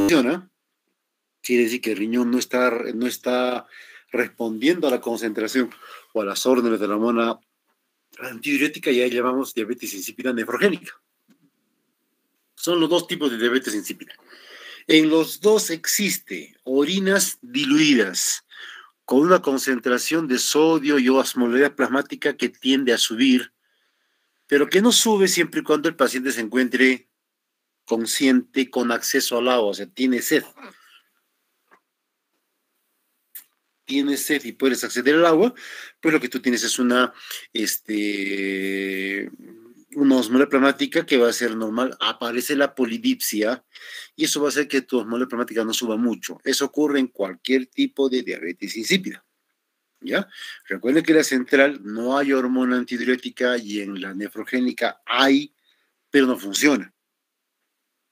funciona, quiere decir que el riñón no está respondiendo a la concentración o a las órdenes de la hormona antidiurética, y ahí llamamos diabetes insípida nefrogénica. Son los dos tipos de diabetes insípida. En los dos existe orinas diluidas con una concentración de sodio y osmolaridad plasmática que tiende a subir, pero que no sube siempre y cuando el paciente se encuentre consciente, con acceso al agua, o sea, tiene sed. Tienes sed y puedes acceder al agua, pues lo que tú tienes es una osmolar plasmática que va a ser normal. Aparece la polidipsia y eso va a hacer que tu osmolar plasmática no suba mucho. Eso ocurre en cualquier tipo de diabetes insípida, ¿ya? Recuerden que en la central no hay hormona antidiurética y en la nefrogénica hay, pero no funciona.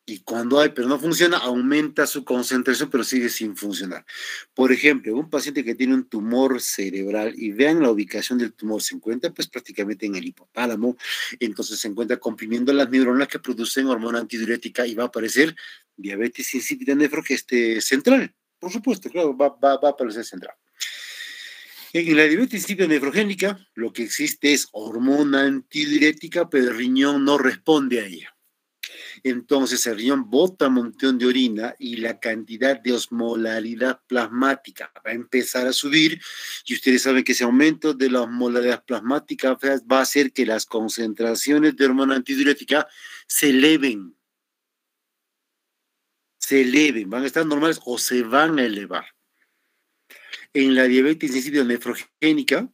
Y cuando hay, pero no funciona, aumenta su concentración, pero sigue sin funcionar. Por ejemplo, un paciente que tiene un tumor cerebral y vean la ubicación del tumor, se encuentra pues prácticamente en el hipotálamo, entonces se encuentra comprimiendo las neuronas que producen hormona antidiurética y va a aparecer diabetes insípida central. Por supuesto, claro, va a aparecer central. En la diabetes insípida nefrogénica, lo que existe es hormona antidiurética, pero el riñón no responde a ella. Entonces el riñón bota un montón de orina y la cantidad de osmolaridad plasmática va a empezar a subir, y ustedes saben que ese aumento de la osmolaridad plasmática va a hacer que las concentraciones de hormona antidiurética se eleven, van a estar normales o se van a elevar. En la diabetes insípida nefrogénica,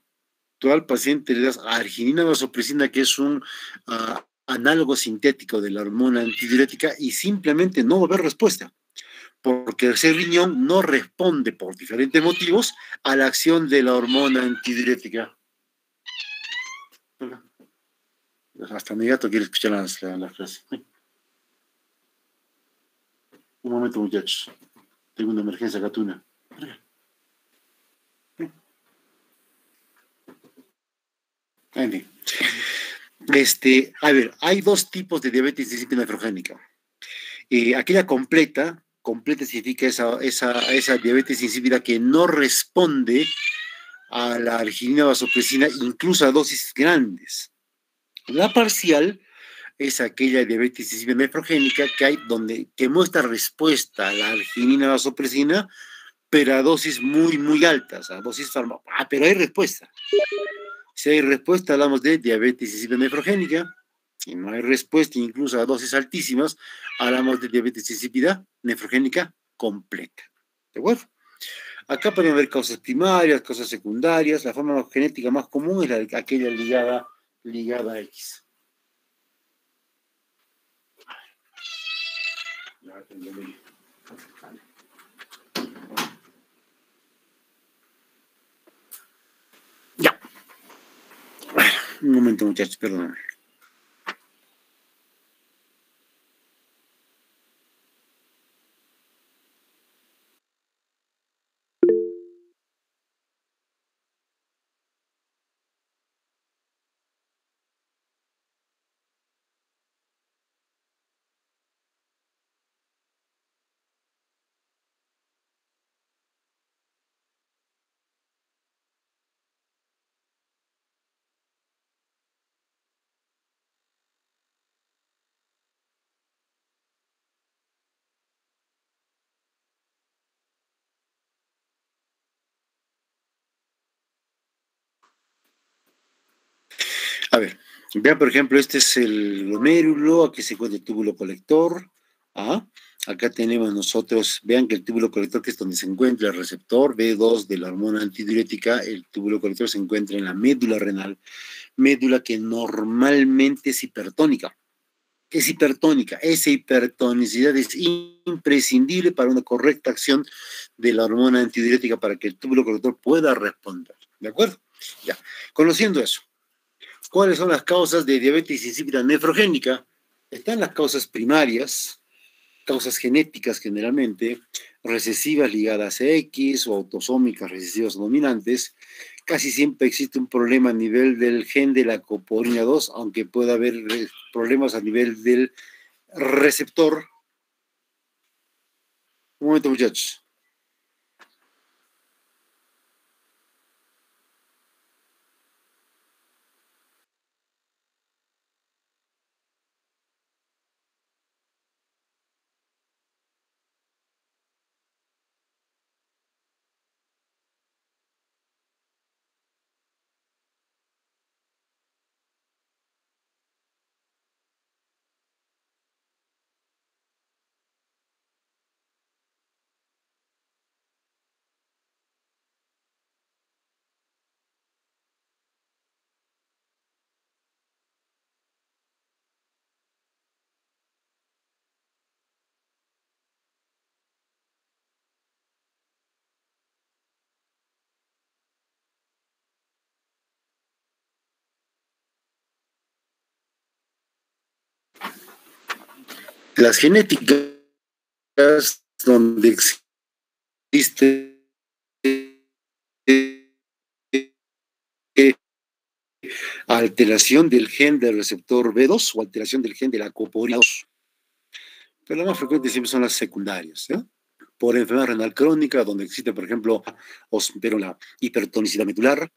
tú al paciente le das arginina vasopresina, que es un análogo sintético de la hormona antidiurética, y simplemente no va a haber respuesta, porque ese riñón no responde por diferentes motivos a la acción de la hormona antidiurética. Hasta mi gato quiere escuchar la frase. Un momento, muchachos. Tengo una emergencia gatuna. En fin. A ver, hay dos tipos de diabetes insípida nefrogénica. Aquella completa significa esa diabetes insípida que no responde a la arginina vasopresina, incluso a dosis grandes. La parcial es aquella diabetes insípida nefrogénica que muestra respuesta a la arginina vasopresina, pero a dosis muy, muy altas, a dosis pero hay respuesta. Si hay respuesta, hablamos de diabetes insípida nefrogénica. Si no hay respuesta, incluso a dosis altísimas, hablamos de diabetes insípida nefrogénica completa. ¿De acuerdo? Acá podemos ver causas primarias, causas secundarias. La forma genética más común es aquella ligada a X. Ya. Un momento, muchachos, perdón. A ver, vean, por ejemplo, este es el glomérulo, aquí se encuentra el túbulo colector. Acá tenemos nosotros, vean que el túbulo colector, que es donde se encuentra el receptor B2 de la hormona antidiurética, el túbulo colector se encuentra en la médula renal, médula que normalmente es hipertónica. Esa hipertonicidad es imprescindible para una correcta acción de la hormona antidiurética para que el túbulo colector pueda responder. ¿De acuerdo? Ya, conociendo eso, ¿cuáles son las causas de diabetes insípida nefrogénica? Están las causas primarias, causas genéticas generalmente, recesivas ligadas a X o autosómicas recesivas dominantes. Casi siempre existe un problema a nivel del gen de la coporina 2, aunque pueda haber problemas a nivel del receptor. Un momento, muchachos. Las genéticas donde existe alteración del gen del receptor B2 o alteración del gen de la coporina 2. Pero las más frecuentes siempre son las secundarias, ¿eh? Por enfermedad renal crónica, donde existe, por ejemplo, pero la hipertonicidad medular,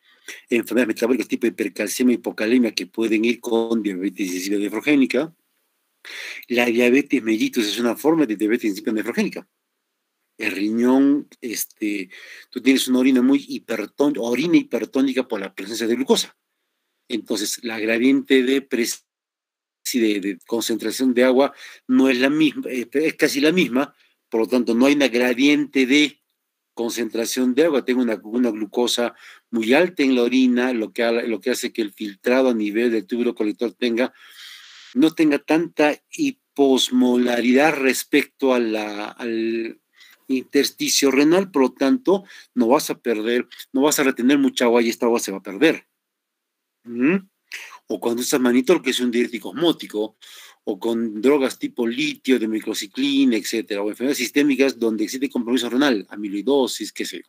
enfermedades metabólicas tipo hipercalcemia y hipocalemia que pueden ir con diabetes insípida nefrogénica. La diabetes mellitus es una forma de diabetes insípida nefrogénica. El riñón, tú tienes una orina muy orina hipertónica por la presencia de glucosa. Entonces, la gradiente de concentración de agua no es la misma, es casi la misma, por lo tanto, no hay una gradiente de concentración de agua, tengo una glucosa muy alta en la orina, lo que hace que el filtrado a nivel del túbulo colector no tenga tanta hiposmolaridad respecto al intersticio renal, por lo tanto, no vas a retener mucha agua y esta agua se va a perder. ¿Mm? O cuando usas manitol, que es un diurético osmótico, o con drogas tipo litio, de microciclina, etcétera, o enfermedades sistémicas donde existe compromiso renal, amiloidosis, qué sé yo.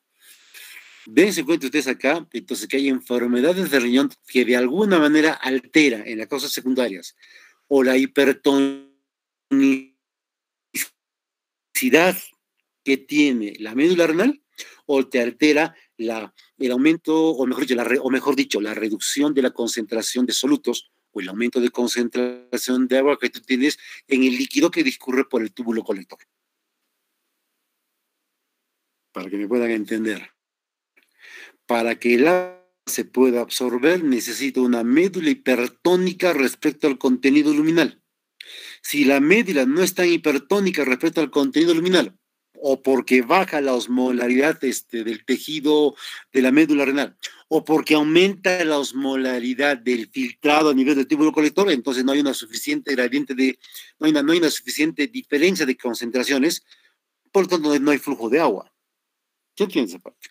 Dense cuenta ustedes acá, entonces, que hay enfermedades de riñón que de alguna manera alteran en las causas secundarias, o la hipertonicidad que tiene la médula renal, o te altera el aumento, o mejor dicho, la reducción de la concentración de solutos, o el aumento de concentración de agua que tú tienes en el líquido que discurre por el túbulo colector. Para que me puedan entender. Para que el agua se pueda absorber, necesita una médula hipertónica respecto al contenido luminal. Si la médula no es tan hipertónica respecto al contenido luminal, o porque baja la osmolaridad del tejido de la médula renal, o porque aumenta la osmolaridad del filtrado a nivel del túbulo colector, entonces no hay una suficiente no hay una suficiente diferencia de concentraciones, por lo tanto no hay flujo de agua. ¿Qué entiendes esa parte?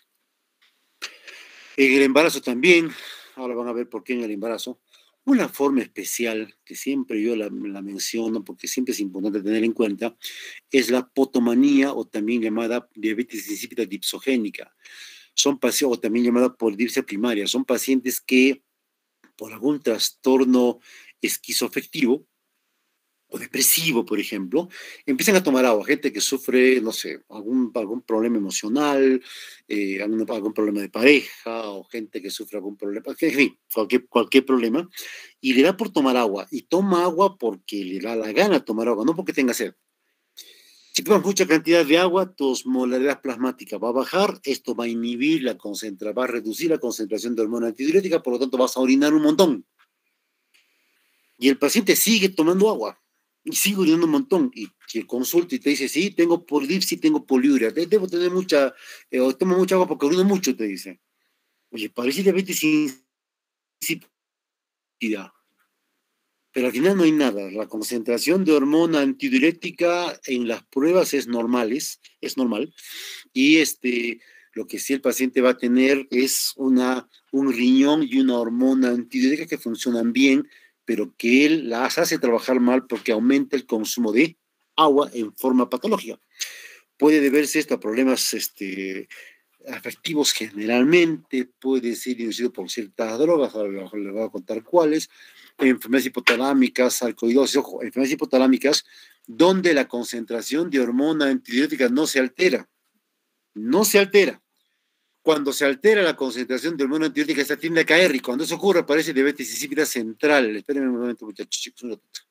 En el embarazo también, ahora van a ver por qué en el embarazo, una forma especial que siempre yo la menciono porque siempre es importante tener en cuenta es la potomanía o también llamada diabetes insípida dipsogénica. Son pacientes, o también llamada polidipsia primaria, son pacientes que por algún trastorno esquizoafectivo o depresivo, por ejemplo, empiezan a tomar agua. Gente que sufre, no sé, algún problema emocional, algún problema de pareja, o gente que sufre algún problema, en fin, cualquier problema, y le da por tomar agua. Y toma agua porque le da la gana tomar agua, no porque tenga sed. Si tomas mucha cantidad de agua, tu osmolaridad plasmática va a bajar, esto va a inhibir va a reducir la concentración de hormona antidiurética, por lo tanto vas a orinar un montón. Y el paciente sigue tomando agua y sigue urinando un montón. Y que consulta y te dice, sí, tengo polidipsia, tengo poliuria, debo tener o tomo mucha agua porque orino mucho, te dice. Oye, parece diabetes insípida, pero al final no hay nada. La concentración de hormona antidiurética en las pruebas es normal. Y lo que sí el paciente va a tener es un riñón y una hormona antidiurética que funcionan bien, pero que él las hace trabajar mal porque aumenta el consumo de agua en forma patológica. Puede deberse esto a problemas afectivos generalmente, puede ser inducido por ciertas drogas, ahora les voy a contar cuáles, enfermedades hipotalámicas, sarcoidosis, ojo, enfermedades hipotalámicas donde la concentración de hormona antidiurética no se altera. No se altera. Cuando se altera la concentración de hormona antidiurética, esta tiende a caer, y cuando eso ocurre aparece diabetes insípida central. Espérenme un momento, muchachos, chicos, un ratito.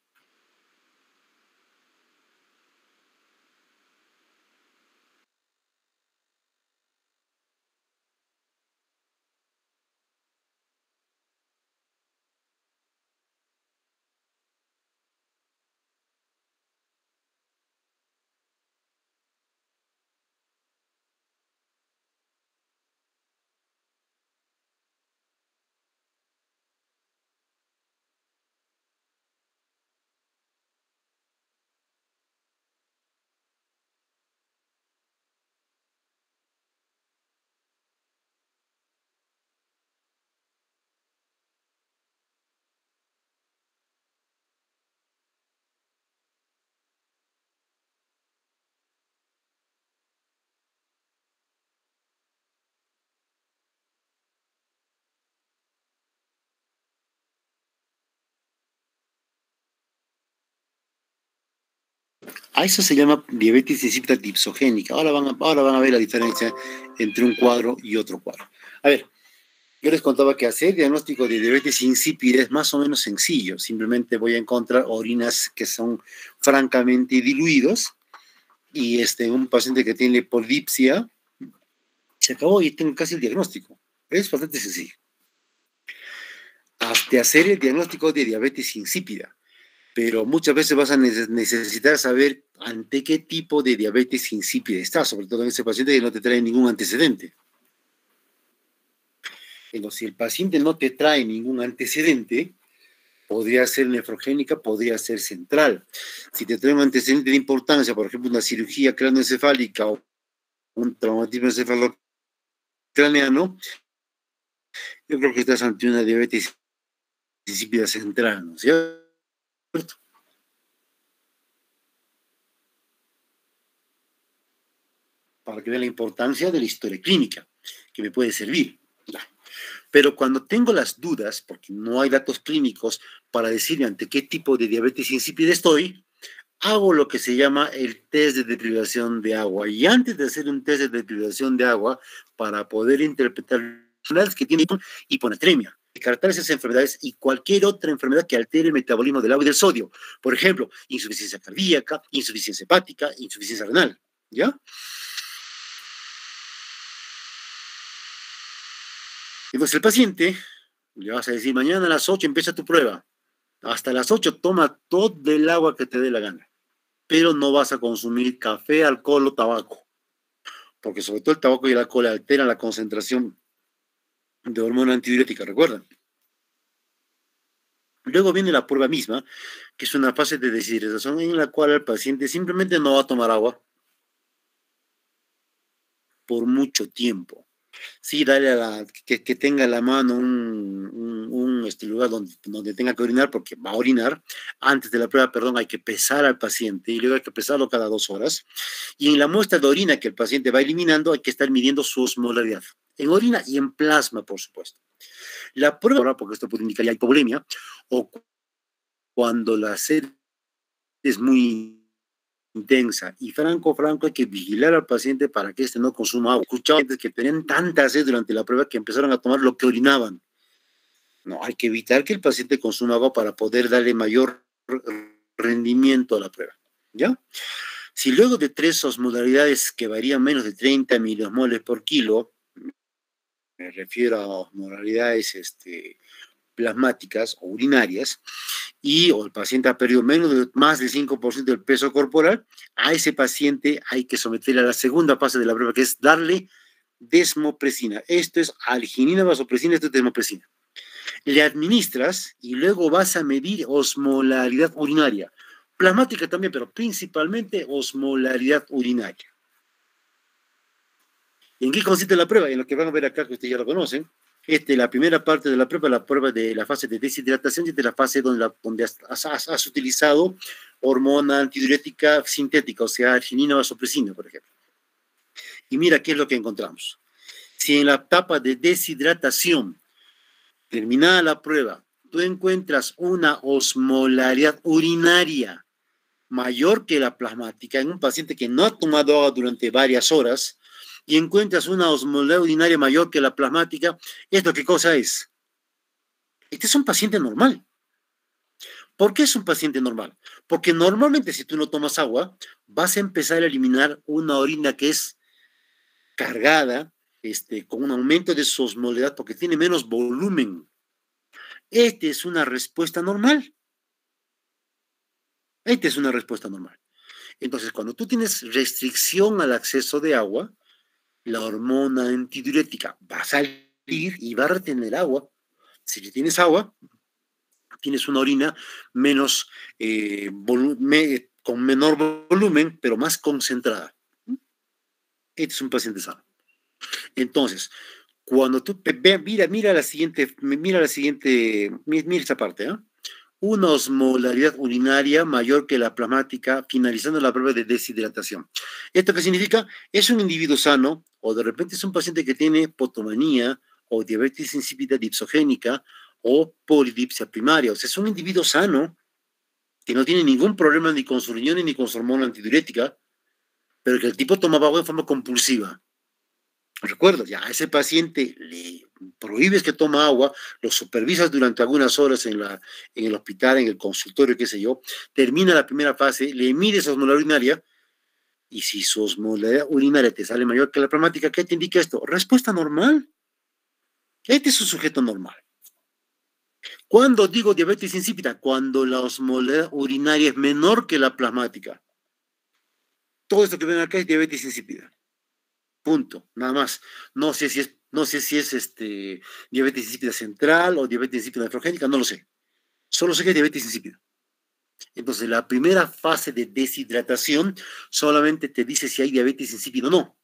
A eso se llama diabetes insípida dipsogénica. Ahora van a ver la diferencia entre un cuadro y otro cuadro. A ver, yo les contaba que hacer diagnóstico de diabetes insípida es más o menos sencillo. Simplemente voy a encontrar orinas que son francamente diluidos y un paciente que tiene polidipsia, se acabó y tengo casi el diagnóstico. Es bastante sencillo. Hasta hacer el diagnóstico de diabetes insípida. Pero muchas veces vas a necesitar saber ante qué tipo de diabetes insípida está, sobre todo en ese paciente que no te trae ningún antecedente. Entonces, si el paciente no te trae ningún antecedente, podría ser nefrogénica, podría ser central. Si te trae un antecedente de importancia, por ejemplo, una cirugía cráneoencefálica o un traumatismo encefalocraneano, yo creo que estás ante una diabetes insípida central, ¿no es cierto? Para que vean la importancia de la historia clínica, que me puede servir. Pero cuando tengo las dudas, porque no hay datos clínicos para decirme ante qué tipo de diabetes insípida estoy, hago lo que se llama el test de deprivación de agua. Y antes de hacer un test de deprivación de agua, para poder interpretar enfermedades que tienen hiponatremia, descartar esas enfermedades y cualquier otra enfermedad que altere el metabolismo del agua y del sodio. Por ejemplo, insuficiencia cardíaca, insuficiencia hepática, insuficiencia renal. ¿Ya? Entonces el paciente, le vas a decir, mañana a las 8 empieza tu prueba. Hasta las 8 toma todo el agua que te dé la gana. Pero no vas a consumir café, alcohol o tabaco. Porque sobre todo el tabaco y el alcohol alteran la concentración de hormona antidiurética, ¿recuerdan? Luego viene la prueba misma, que es una fase de deshidratación en la cual el paciente simplemente no va a tomar agua por mucho tiempo. Sí, dale que tenga a la mano un lugar donde tenga que orinar, porque va a orinar. Antes de la prueba, perdón, hay que pesar al paciente y luego hay que pesarlo cada 2 horas. Y en la muestra de orina que el paciente va eliminando, hay que estar midiendo su osmolaridad, en orina y en plasma, por supuesto. La prueba, porque esto puede indicar ya hipovolemia, o cuando la sed es muy intensa y franco, hay que vigilar al paciente para que no consuma agua. Escuchaba gente que tenían tanta sed durante la prueba que empezaron a tomar lo que orinaban. No, hay que evitar que el paciente consuma agua para poder darle mayor rendimiento a la prueba. ¿Ya? Si luego de 3 osmolaridades que varían menos de 30 milimoles por kilo, me refiero a osmolaridades plasmáticas o urinarias, o el paciente ha perdido más del 5% del peso corporal, a ese paciente hay que someterle a la segunda fase de la prueba, que es darle desmopresina. Esto es arginina, vasopresina, esto es desmopresina. Le administras y luego vas a medir osmolaridad urinaria. Plasmática también, pero principalmente osmolaridad urinaria. ¿En qué consiste la prueba? En lo que van a ver acá, que ustedes ya lo conocen. La primera parte de la prueba de la fase de deshidratación, y de la fase donde has utilizado hormona antidiurética sintética, o sea, arginina vasopresina, por ejemplo. Y mira qué es lo que encontramos. Si en la etapa de deshidratación, terminada la prueba, tú encuentras una osmolaridad urinaria mayor que la plasmática en un paciente que no ha tomado agua durante varias horas y encuentras una osmolalidad urinaria mayor que la plasmática, ¿esto qué cosa es? Este es un paciente normal. ¿Por qué es un paciente normal? Porque normalmente si tú no tomas agua, vas a empezar a eliminar una orina que es cargada, con un aumento de su osmolalidad porque tiene menos volumen. Esta es una respuesta normal. Esta es una respuesta normal. Entonces, cuando tú tienes restricción al acceso de agua, la hormona antidiurética va a salir y va a retener agua. Si tienes agua, tienes una orina menos, con menor volumen, pero más concentrada. Este es un paciente sano. Entonces, cuando tú, mira esa parte, ¿eh? Una osmolaridad urinaria mayor que la plasmática, finalizando la prueba de deshidratación. ¿Esto qué significa? Es un individuo sano, o de repente es un paciente que tiene potomanía, o diabetes insípida dipsogénica, o polidipsia primaria. O sea, es un individuo sano, que no tiene ningún problema ni con sus riñones ni con su hormona antidiurética, pero que el tipo tomaba agua de forma compulsiva. Recuerda, ya a ese paciente le prohíbes que toma agua, lo supervisas durante algunas horas en el hospital, en el consultorio, qué sé yo, termina la primera fase, le mides osmolar urinaria, y si su osmolar urinaria te sale mayor que la plasmática, ¿qué te indica esto? Respuesta normal. Este es un sujeto normal. ¿Cuándo digo diabetes insípida? Cuando la osmolar urinaria es menor que la plasmática. Todo esto que ven acá es diabetes insípida. Punto, nada más. No sé si es diabetes insípida central o diabetes insípida nefrogénica, no lo sé. Solo sé que es diabetes insípida. Entonces, la primera fase de deshidratación solamente te dice si hay diabetes insípida o no.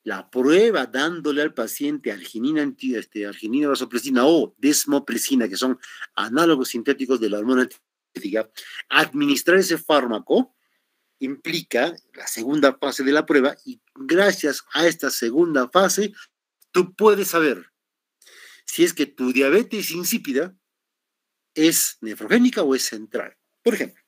La prueba dándole al paciente arginina vasopresina o desmopresina, que son análogos sintéticos de la hormona antidiurética, administrar ese fármaco implica la segunda fase de la prueba, y gracias a esta segunda fase tú puedes saber si es que tu diabetes insípida es nefrogénica o es central. Por ejemplo,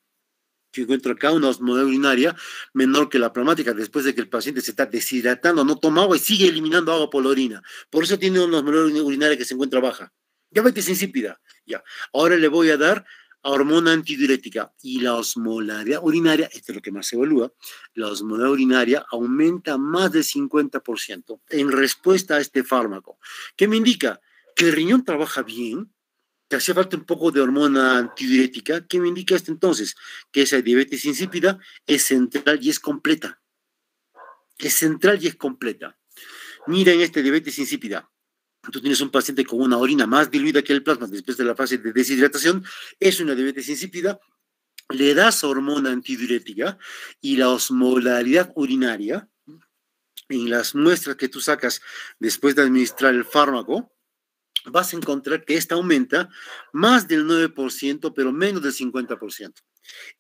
yo encuentro acá una osmolalidad urinaria menor que la plasmática después de que el paciente se está deshidratando, no toma agua y sigue eliminando agua por la orina. Por eso tiene una osmolalidad urinaria que se encuentra baja. Diabetes insípida. Ya. Ahora le voy a dar a hormona antidiurética y la osmolaridad urinaria, esto es lo que más se evalúa, la osmolaridad urinaria aumenta más del 50% en respuesta a este fármaco. ¿Qué me indica? Que el riñón trabaja bien, que hacía falta un poco de hormona antidiurética. ¿Qué me indica esto entonces? Que esa diabetes insípida es central y es completa. Es central y es completa. Mira en esta diabetes insípida. Tú tienes un paciente con una orina más diluida que el plasma después de la fase de deshidratación, es una diabetes insípida, le das hormona antidiurética y la osmolaridad urinaria, en las muestras que tú sacas después de administrar el fármaco, vas a encontrar que esta aumenta más del 9%, pero menos del 50%.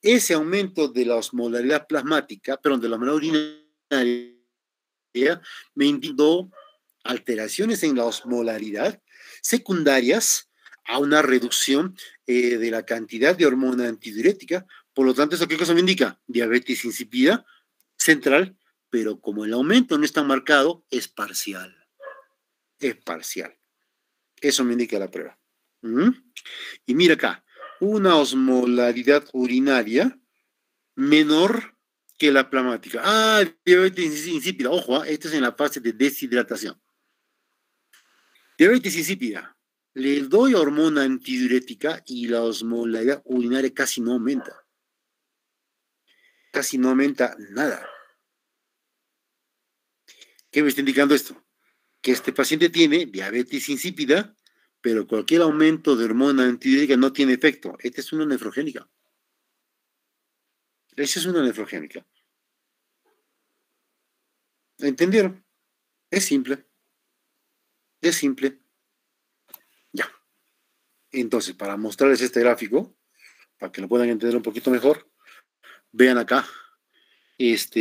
Ese aumento de la osmolaridad plasmática, perdón, de la osmolaridad urinaria, me indicó alteraciones en la osmolaridad secundarias a una reducción de la cantidad de hormona antidiurética. Por lo tanto, ¿eso qué cosa me indica? Diabetes insípida central, pero como el aumento no está marcado, es parcial. Es parcial. Eso me indica la prueba. ¿Mm? Y mira acá, una osmolaridad urinaria menor que la plasmática. Ah, diabetes insípida. Ojo, esto es en la fase de deshidratación. Diabetes insípida. Le doy hormona antidiurética y la osmolaridad urinaria casi no aumenta. Casi no aumenta nada. ¿Qué me está indicando esto? Que este paciente tiene diabetes insípida, pero cualquier aumento de hormona antidiurética no tiene efecto. Esta es una nefrogénica. Esa es una nefrogénica. ¿Entendieron? Es simple. Es simple. Ya. Entonces, para mostrarles este gráfico, para que lo puedan entender un poquito mejor, vean acá. Esta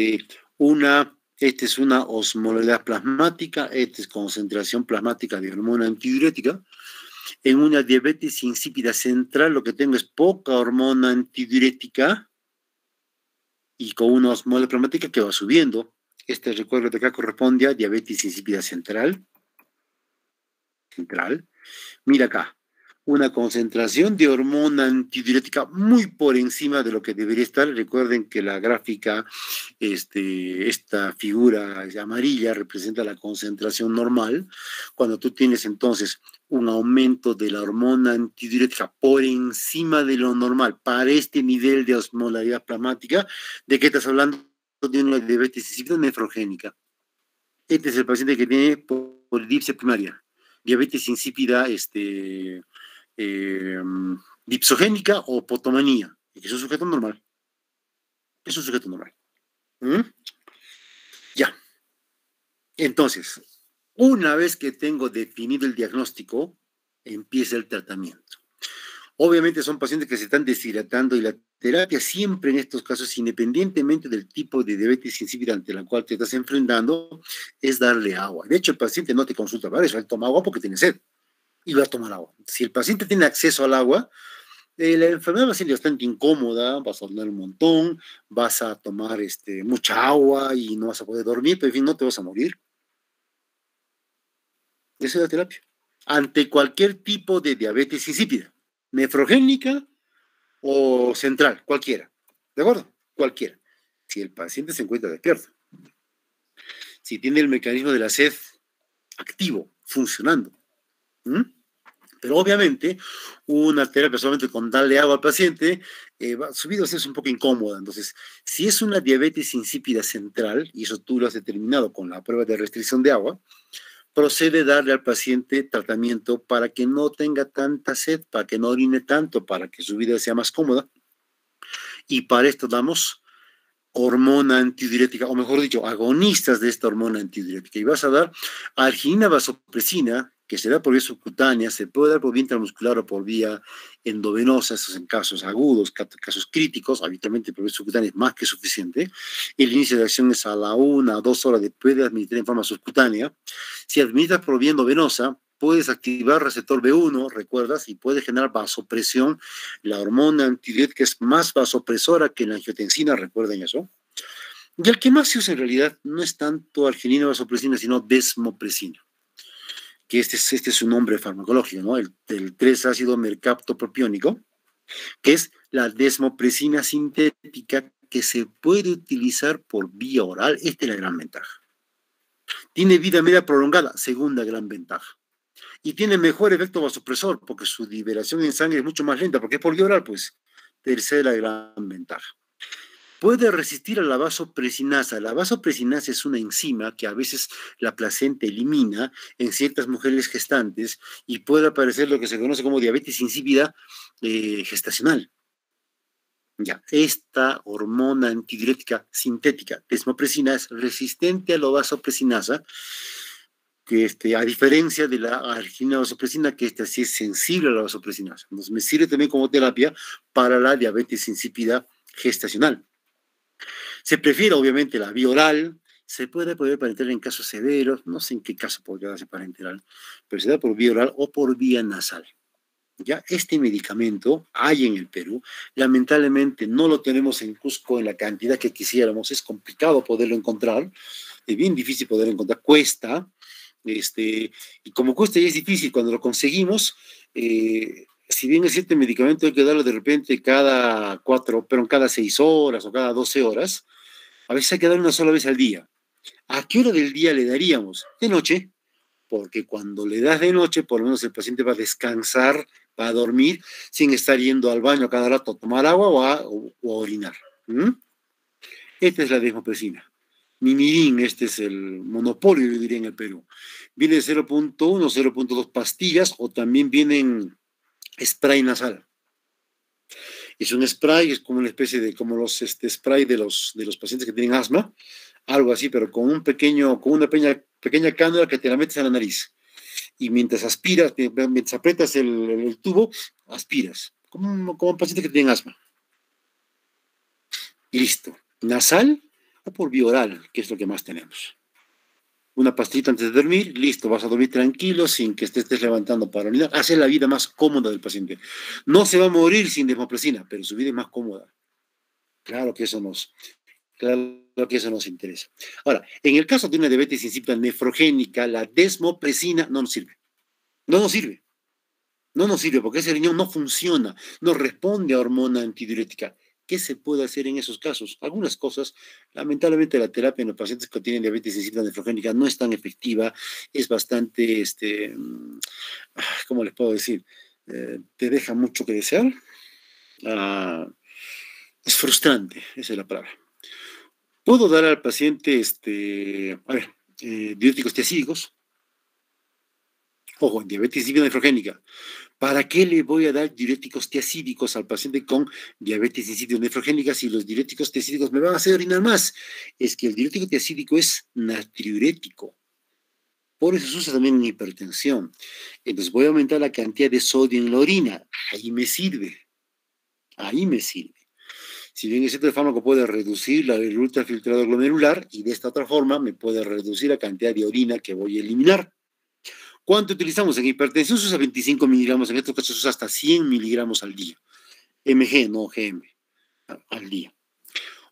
es una osmolaridad plasmática, esta es concentración plasmática de hormona antidiurética. En una diabetes insípida central, lo que tengo es poca hormona antidiurética, y con una osmola plasmática que va subiendo. Este recuerdo de acá corresponde a diabetes insípida central. Mira acá, una concentración de hormona antidiurética muy por encima de lo que debería estar. Recuerden que la gráfica, esta figura amarilla representa la concentración normal. Cuando tú tienes entonces un aumento de la hormona antidiurética por encima de lo normal para este nivel de osmolaridad plasmática, ¿de qué estás hablando? De una diabetes insípida nefrogénica. Este es el paciente que tiene polidipsia primaria, diabetes insípida eh, dipsogénica o potomanía, y que es un sujeto normal. Es un sujeto normal. ¿Mm? Ya. Entonces, una vez que tengo definido el diagnóstico, empieza el tratamiento. Obviamente son pacientes que se están deshidratando y la terapia siempre en estos casos, independientemente del tipo de diabetes insípida ante la cual te estás enfrentando, es darle agua. De hecho, el paciente no te consulta para eso, él toma agua porque tiene sed y va a tomar agua. Si el paciente tiene acceso al agua, la enfermedad va a ser bastante incómoda, vas a dormir un montón, vas a tomar mucha agua y no vas a poder dormir, pero en fin, no te vas a morir. Esa es la terapia. Ante cualquier tipo de diabetes insípida, nefrogénica o central, cualquiera. ¿De acuerdo? Cualquiera. Si el paciente se encuentra despierto, si tiene el mecanismo de la sed activo, funcionando. ¿Mm? Pero obviamente una terapia solamente con darle agua al paciente, su vida es un poco incómoda. Entonces, si es una diabetes insípida central, y eso tú lo has determinado con la prueba de restricción de agua, procede a darle al paciente tratamiento para que no tenga tanta sed, para que no orine tanto, para que su vida sea más cómoda. Y para esto damos hormona antidiurética, o mejor dicho, agonistas de esta hormona antidiurética. Y vas a dar arginina vasopresina, que se da por vía subcutánea, se puede dar por vía intramuscular o por vía endovenosa, esos en casos agudos, casos críticos, habitualmente por vía subcutánea es más que suficiente. El inicio de acción es a la 1 a 2 horas después de administrar en forma subcutánea. Si administras por vía endovenosa, puedes activar receptor B1, recuerdas, y puedes generar vasopresión. La hormona antidiurética es más vasopresora que la angiotensina, recuerden eso. Y el que más se usa en realidad no es tanto arginina vasopresina, sino desmopresina, que este es su nombre farmacológico, ¿no? El 3-ácido mercaptopropiónico, que es la desmopresina sintética que se puede utilizar por vía oral. Esta es la gran ventaja. Tiene vida media prolongada, segunda gran ventaja. Y tiene mejor efecto vasopresor, porque su liberación en sangre es mucho más lenta, porque es por vía oral, pues. Tercera gran ventaja. Puede resistir a la vasopresinasa. La vasopresinasa es una enzima que a veces la placenta elimina en ciertas mujeres gestantes y puede aparecer lo que se conoce como diabetes insípida gestacional. Ya, esta hormona antidiurética sintética, desmopresina, es resistente a la vasopresinasa, que a diferencia de la arginina vasopresina, que esta sí es sensible a la vasopresinasa. Entonces me sirve también como terapia para la diabetes insípida gestacional. Se prefiere obviamente la vía oral, se puede poner parenteral en casos severos, no sé en qué caso podría darse parenteral, pero se da por vía oral o por vía nasal. Ya este medicamento hay en el Perú, lamentablemente no lo tenemos en Cusco en la cantidad que quisiéramos, es complicado poderlo encontrar, es bien difícil poderlo encontrar, cuesta, y como cuesta y es difícil, cuando lo conseguimos, si bien es cierto el medicamento hay que darlo de repente cada 6 horas o cada 12 horas, a veces hay que darlo una sola vez al día. ¿A qué hora del día le daríamos? De noche, porque cuando le das de noche, por lo menos el paciente va a descansar, va a dormir, sin estar yendo al baño cada rato a tomar agua o a orinar. ¿Mm? Esta es la desmopresina. Mimirín, este es el monopolio, yo diría, en el Perú. Viene 0.1, 0.2 pastillas o también vienen spray nasal. Es un spray, es como una especie de, como los spray de los pacientes que tienen asma, algo así, pero con una pequeña cánula que te la metes a la nariz. Y mientras aspiras, mientras aprietas el tubo, aspiras, como un paciente que tiene asma. Y listo. Nasal o por vía oral, que es lo que más tenemos. Una pastillita antes de dormir, listo, vas a dormir tranquilo sin que te estés levantando para orinar. Hacer la vida más cómoda del paciente. No se va a morir sin desmopresina, pero su vida es más cómoda. Claro que eso Claro que eso nos interesa. Ahora, en el caso de una diabetes insípida nefrogénica, la desmopresina no nos sirve. No nos sirve. No nos sirve porque ese riñón no funciona, no responde a hormona antidiurética. ¿Qué se puede hacer en esos casos? Algunas cosas. Lamentablemente la terapia en los pacientes que tienen diabetes insípida nefrogénica no es tan efectiva, es bastante, ¿cómo les puedo decir? Te deja mucho que desear. Ah, es frustrante, esa es la palabra. Puedo dar al paciente, diuréticos tiacídicos, ojo, en diabetes insípida nefrogénica. ¿Para qué le voy a dar diuréticos tiacídicos al paciente con diabetes insípida nefrogénica si los diuréticos tiacídicos me van a hacer orinar más? Es que el diurético tiacídico es natriurético. Por eso se usa también en hipertensión. Entonces voy a aumentar la cantidad de sodio en la orina. Ahí me sirve. Ahí me sirve. Si bien ese fármaco puede reducir el ultrafiltrado glomerular y de esta otra forma me puede reducir la cantidad de orina que voy a eliminar. ¿Cuánto utilizamos? En hipertensión se usa 25 miligramos, en estos casos se usa hasta 100 miligramos al día. MG, no GM, al día.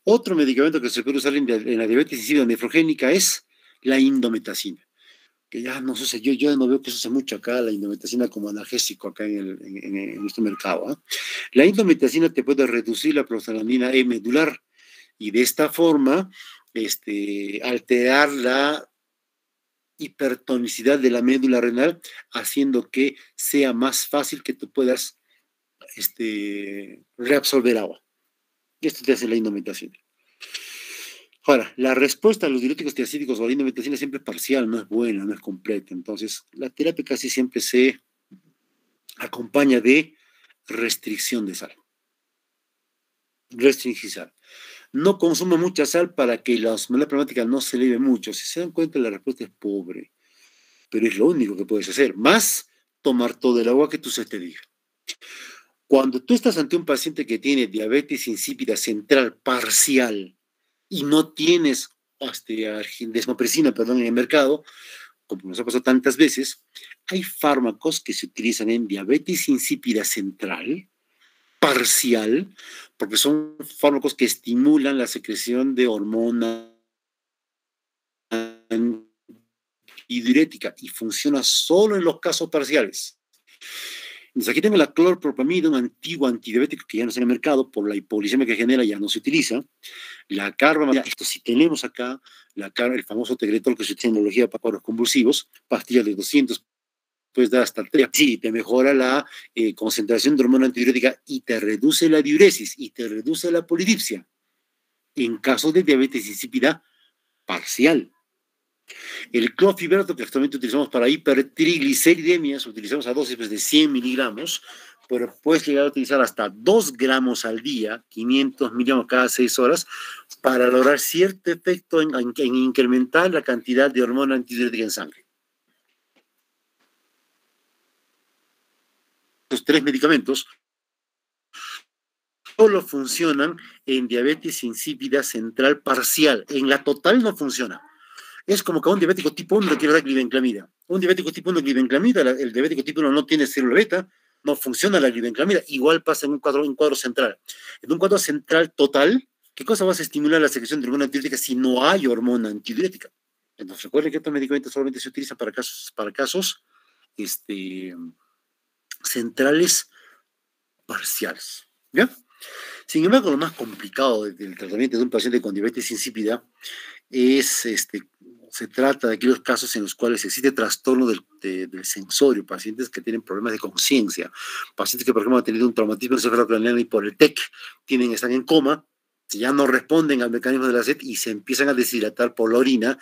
Otro medicamento que se puede usar en la diabetes insípida nefrogénica es la indometacina, que ya no se usa, yo no veo que se use mucho acá la indometacina como analgésico acá en nuestro mercado. ¿Eh? La indometacina te puede reducir la prostaglandina E medular y de esta forma alterar la hipertonicidad de la médula renal, haciendo que sea más fácil que tú puedas reabsorber agua. Y esto te hace la indometacina. Ahora, la respuesta a los diuréticos tiacídicos o la indometacina siempre es parcial, no es buena, no es completa. Entonces, la terapia casi siempre se acompaña de restricción de sal. Restringir sal. No consuma mucha sal para que la osmolalidad plasmática no se eleve mucho. Si se dan cuenta, la respuesta es pobre. Pero es lo único que puedes hacer, más tomar todo el agua que tu sed te diga. Cuando tú estás ante un paciente que tiene diabetes insípida central parcial y no tienes desmopresina, en el mercado, como nos ha pasado tantas veces, hay fármacos que se utilizan en diabetes insípida central parcial, porque son fármacos que estimulan la secreción de hormona antidiurética y funciona solo en los casos parciales. Entonces aquí tengo la clorpropamida, un antiguo antidiabético que ya no está en el mercado, por la hipoglicemia que genera ya no se utiliza. La carbamazepina, esto sí tenemos acá, el famoso tegretol que se utiliza en neurología para cuadros convulsivos, pastillas de 200, puedes dar hasta 3. Sí, te mejora la concentración de hormona antidiurética y te reduce la diuresis y te reduce la polidipsia en caso de diabetes insípida parcial. El clofiberato que actualmente utilizamos para hipertrigliceridemias, utilizamos a dosis de 100 miligramos, pero puedes llegar a utilizar hasta 2 gramos al día, 500 miligramos cada 6 horas, para lograr cierto efecto en incrementar la cantidad de hormona antidiurética en sangre. Los 3 medicamentos solo funcionan en diabetes insípida central parcial. En la total no funciona. Es como que a un diabético tipo 1 le quiere dar glibenclamida. Un diabético tipo 1 glibenclamida, el diabético tipo 1 no tiene célula beta, no funciona la glibenclamida. Igual pasa en un cuadro central. En un cuadro central total, ¿qué cosa vas a estimular la secreción de hormona antidiurética si no hay hormona antidiurética? Entonces recuerden que estos medicamentos solamente se utilizan para casos centrales parciales. ¿Ya? Sin embargo, lo más complicado del tratamiento de un paciente con diabetes insípida se trata de aquellos casos en los cuales existe trastorno del sensorio, pacientes que tienen problemas de conciencia, pacientes que, por ejemplo, han tenido un traumatismo encefalocraneal y por el TEC están en coma, ya no responden al mecanismo de la sed y se empiezan a deshidratar por la orina,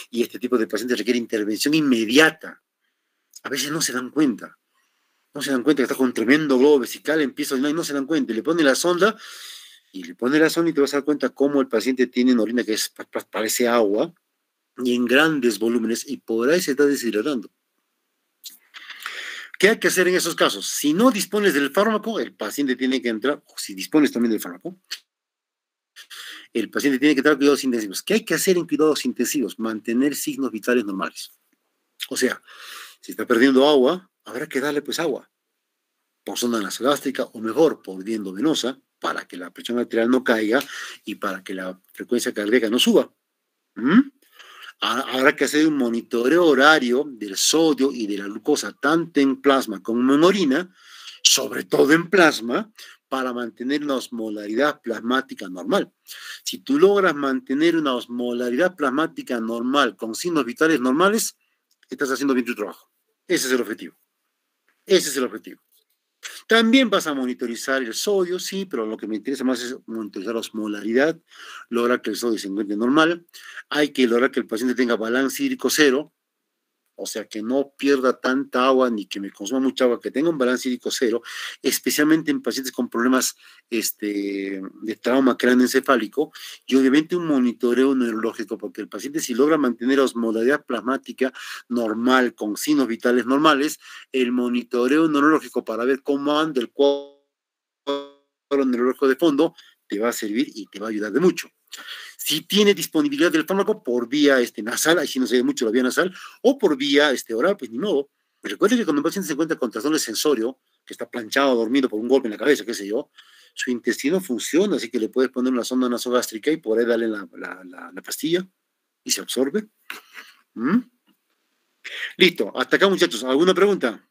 y este tipo de pacientes requiere intervención inmediata. A veces no se dan cuenta. No se dan cuenta que está con un tremendo globo vesical, empieza a orinar y no se dan cuenta. Le ponen la sonda y te vas a dar cuenta cómo el paciente tiene una orina que parece agua y en grandes volúmenes y por ahí se está deshidratando. ¿Qué hay que hacer en esos casos? Si no dispones del fármaco, el paciente tiene que entrar, o si dispones también del fármaco, el paciente tiene que entrar a cuidados intensivos. ¿Qué hay que hacer en cuidados intensivos? Mantener signos vitales normales. O sea, si está perdiendo agua, habrá que darle pues agua por sonda nasogástrica o mejor por viendo venosa, para que la presión arterial no caiga y para que la frecuencia cardíaca no suba. Habrá que hacer un monitoreo horario del sodio y de la glucosa, tanto en plasma como en orina, sobre todo en plasma, para mantener una osmolaridad plasmática normal. Si tú logras mantener una osmolaridad plasmática normal con signos vitales normales, estás haciendo bien tu trabajo. Ese es el objetivo. Ese es el objetivo. También vas a monitorizar el sodio, sí, pero lo que me interesa más es monitorizar la osmolaridad, lograr que el sodio se encuentre normal. Hay que lograr que el paciente tenga balance hídrico cero, o sea, que no pierda tanta agua ni que me consuma mucha agua, que tenga un balance hídrico cero, especialmente en pacientes con problemas de trauma cráneoencefálico, y obviamente un monitoreo neurológico, porque el paciente, si logra mantener osmolaridad plasmática normal, con signos vitales normales, el monitoreo neurológico para ver cómo anda el cuadro neurológico de fondo te va a servir y te va a ayudar de mucho. Si tiene disponibilidad del fármaco por vía nasal, ahí sí no se ve mucho la vía nasal, o por vía oral, pues ni modo. Recuerde que cuando un paciente se encuentra con trastorno de sensorio, que está planchado, dormido por un golpe en la cabeza, qué sé yo, su intestino funciona, así que le puedes poner una sonda nasogástrica y por ahí darle la pastilla y se absorbe. Listo, hasta acá muchachos, ¿alguna pregunta?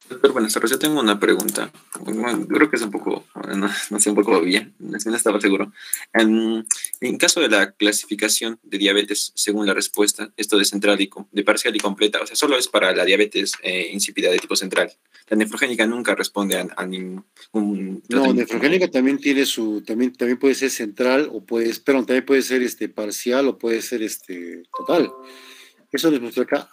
Doctor, buenas tardes. Yo tengo una pregunta. Bueno, creo que es un poco, no sé, un poco obvia. No estaba seguro. En caso de la clasificación de diabetes según la respuesta, esto de central y de parcial y completa, o sea, solo es para la diabetes insípida de tipo central. La nefrogénica nunca responde a ningún No, tratamiento como... nefrogénica también tiene también puede ser central o también puede ser parcial o puede ser total. Eso les muestro acá.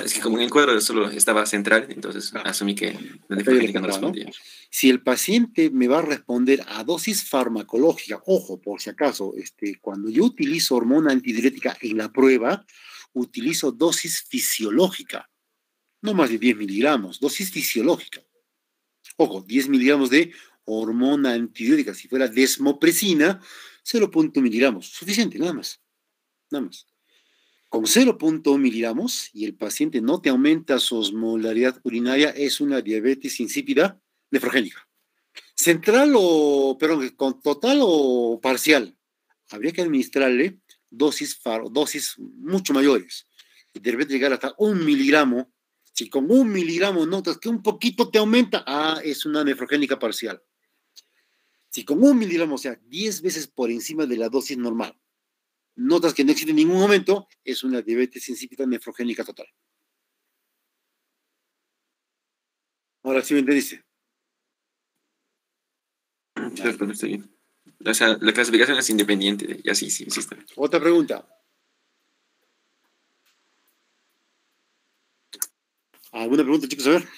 Es que como en el cuadro solo estaba central, entonces asumí que la nefrogénica no respondía. ¿No? Si el paciente me va a responder a dosis farmacológica, ojo, por si acaso, cuando yo utilizo hormona antidiurética en la prueba, utilizo dosis fisiológica, no más de 10 miligramos, dosis fisiológica. Ojo, 10 miligramos de hormona antidiurética. Si fuera desmopresina, 0,1 miligramos, suficiente, nada más. Nada más. Con 0,1 miligramos y el paciente no te aumenta su osmolaridad urinaria, es una diabetes insípida nefrogénica. Central perdón, con total o parcial. Habría que administrarle dosis mucho mayores. Y de repente llegar hasta 1 miligramo. Si con 1 miligramo notas que un poquito te aumenta, es una nefrogénica parcial. Si con 1 miligramo, o sea, 10 veces por encima de la dosis normal, notas que no existe en ningún momento, es una diabetes insípida nefrogénica total. Ahora sí me entendiste. Cierto, no estoy bien. O sea, la clasificación es independiente, y así sí está. Otra pregunta. ¿Alguna pregunta, chicos? A ver.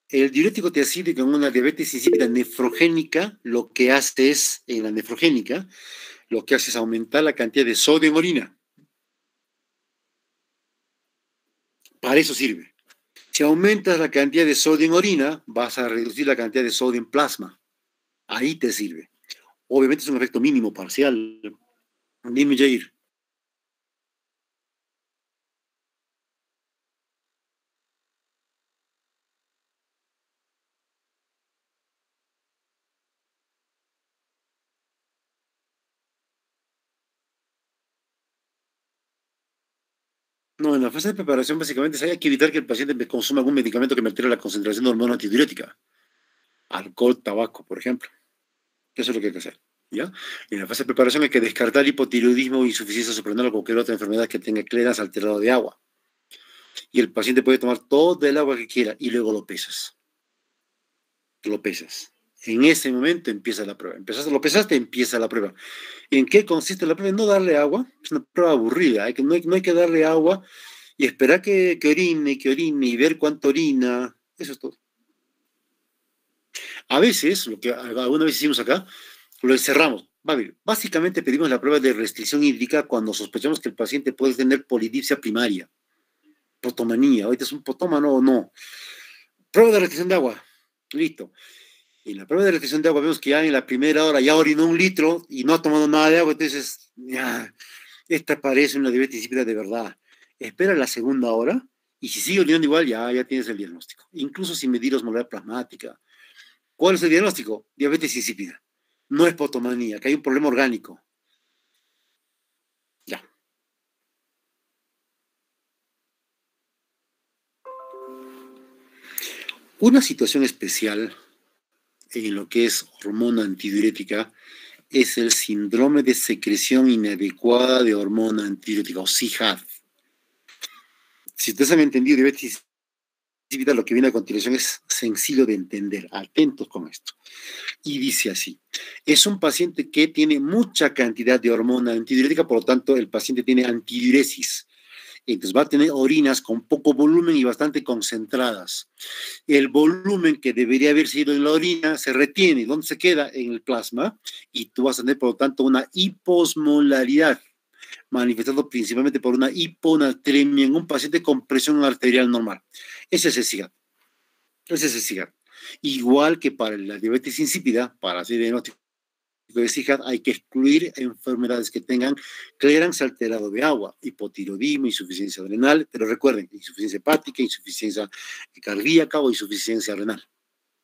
El diurético tiacídico en una diabetes insípida nefrogénica, lo que hace es, en la nefrogénica, lo que hace es aumentar la cantidad de sodio en orina. Para eso sirve. Si aumentas la cantidad de sodio en orina, vas a reducir la cantidad de sodio en plasma. Ahí te sirve. Obviamente es un efecto mínimo, parcial. Dime, Jair. No, en la fase de preparación básicamente hay que evitar que el paciente consuma algún medicamento que me altere la concentración de hormona antidiurética. Alcohol, tabaco, por ejemplo. Eso es lo que hay que hacer. ¿Ya? En la fase de preparación hay que descartar hipotiroidismo o insuficiencia suprarrenal o cualquier otra enfermedad que tenga clearance alterado de agua. Y el paciente puede tomar todo el agua que quiera y luego lo pesas. Lo pesas. En ese momento empieza la prueba. Lo pesaste, empieza la prueba. ¿En qué consiste la prueba? No darle agua. Es una prueba aburrida. No hay que darle agua y esperar que orine y ver cuánto orina. Eso es todo. A veces, lo que alguna vez hicimos acá, lo encerramos. Básicamente pedimos la prueba de restricción hídrica cuando sospechamos que el paciente puede tener polidipsia primaria, potomanía. Ahorita es un potómano o no. Prueba de restricción de agua. Listo. En la prueba de retención de agua vemos que ya en la primera hora ya orinó 1 litro y no ha tomado nada de agua, entonces ya, esta parece una diabetes insípida de verdad. Espera la segunda hora y si sigue orinando igual, ya tienes el diagnóstico. Incluso sin medir osmolar plasmática. ¿Cuál es el diagnóstico? Diabetes insípida. No es potomanía, que hay un problema orgánico. Ya. Una situación especial en lo que es hormona antidiurética es el síndrome de secreción inadecuada de hormona antidiurética, o SIHAD. Si ustedes han entendido diabetes insípida, lo que viene a continuación es sencillo de entender. Atentos con esto. Y dice así: es un paciente que tiene mucha cantidad de hormona antidiurética, por lo tanto el paciente tiene antidiuresis. Entonces va a tener orinas con poco volumen y bastante concentradas. El volumen que debería haber sido en la orina se retiene. ¿Dónde se queda? En el plasma. Y tú vas a tener, por lo tanto, una hiposmolaridad, manifestado principalmente por una hiponatremia en un paciente con presión arterial normal. Ese es el SIGAD. Ese es el SIGAD. Igual que para la diabetes insípida, para hacer diagnóstico de SIGAD, hay que excluir enfermedades que tengan clearance alterado de agua, hipotiroidismo, insuficiencia adrenal, pero recuerden, insuficiencia hepática, insuficiencia cardíaca o insuficiencia renal.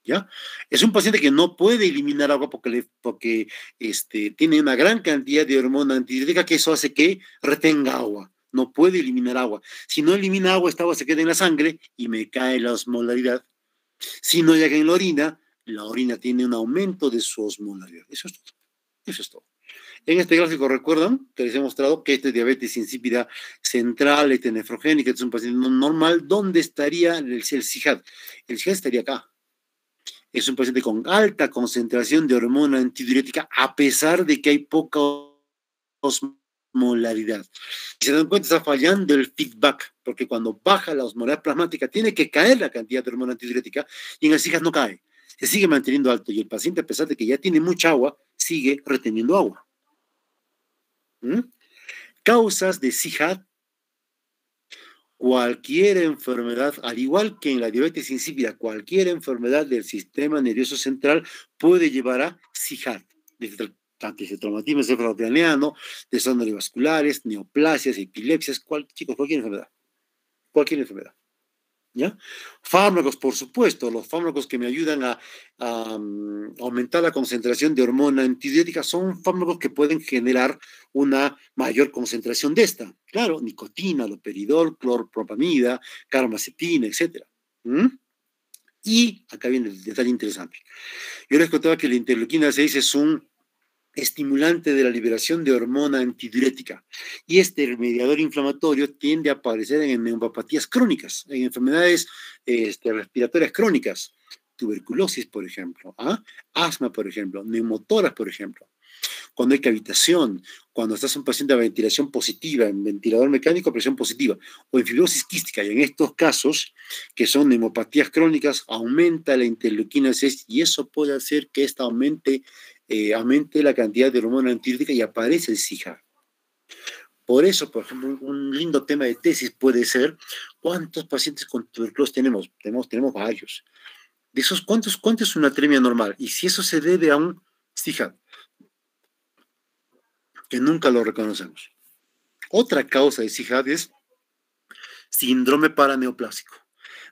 ¿Ya? Es un paciente que no puede eliminar agua porque tiene una gran cantidad de hormona antidiurética, que eso hace que retenga agua. No puede eliminar agua. Si no elimina agua, esta agua se queda en la sangre y me cae la osmolaridad. Si no llega en la orina tiene un aumento de su osmolaridad. Eso es todo. Eso es todo. En este gráfico, recuerdan que les he mostrado que este es diabetes insípida central, nefrogénica, este es un paciente normal. ¿Dónde estaría el SIHAD? El SIHAD estaría acá. Es un paciente con alta concentración de hormona antidiurética, a pesar de que hay poca osmolaridad. Si se dan cuenta, está fallando el feedback, porque cuando baja la osmolaridad plasmática, tiene que caer la cantidad de hormona antidiurética, y en el SIHAD no cae. Se sigue manteniendo alto, y el paciente, a pesar de que ya tiene mucha agua, sigue reteniendo agua. Causas de SIHAD: cualquier enfermedad, al igual que en la diabetes insípida, cualquier enfermedad del sistema nervioso central puede llevar a SIHAD, desde traumatismo encefalocraneano, desórdenes neurovasculares, neoplasias, epilepsias, cualquier enfermedad. Cualquier enfermedad. ¿Ya? Fármacos, por supuesto, los fármacos que me ayudan a aumentar la concentración de hormona antidiurética son fármacos que pueden generar una mayor concentración de esta. Claro, nicotina, loperidol, clorpropamida, carbamazepina, etc. Y acá viene el detalle interesante. Yo les contaba que la interleuquina 6 es un estimulante de la liberación de hormona antidiurética, y este mediador inflamatorio tiende a aparecer en neumopatías crónicas, en enfermedades respiratorias crónicas, tuberculosis, por ejemplo, asma, por ejemplo, neumotoras, por ejemplo. Cuando hay cavitación, cuando estás un paciente a ventilación positiva, en ventilador mecánico, presión positiva, o en fibrosis quística, y en estos casos, que son neumopatías crónicas, aumenta la interleuquina 6, y eso puede hacer que esta aumente la cantidad de hormona antidiurética y aparece el SIHAD. Por eso, por ejemplo, un lindo tema de tesis puede ser: ¿cuántos pacientes con tuberculosis tenemos? Tenemos varios. De esos, ¿cuánto es una atremia normal? Y si eso se debe a un SIHAD, que nunca lo reconocemos. Otra causa de SIHAD es síndrome paraneoplásico.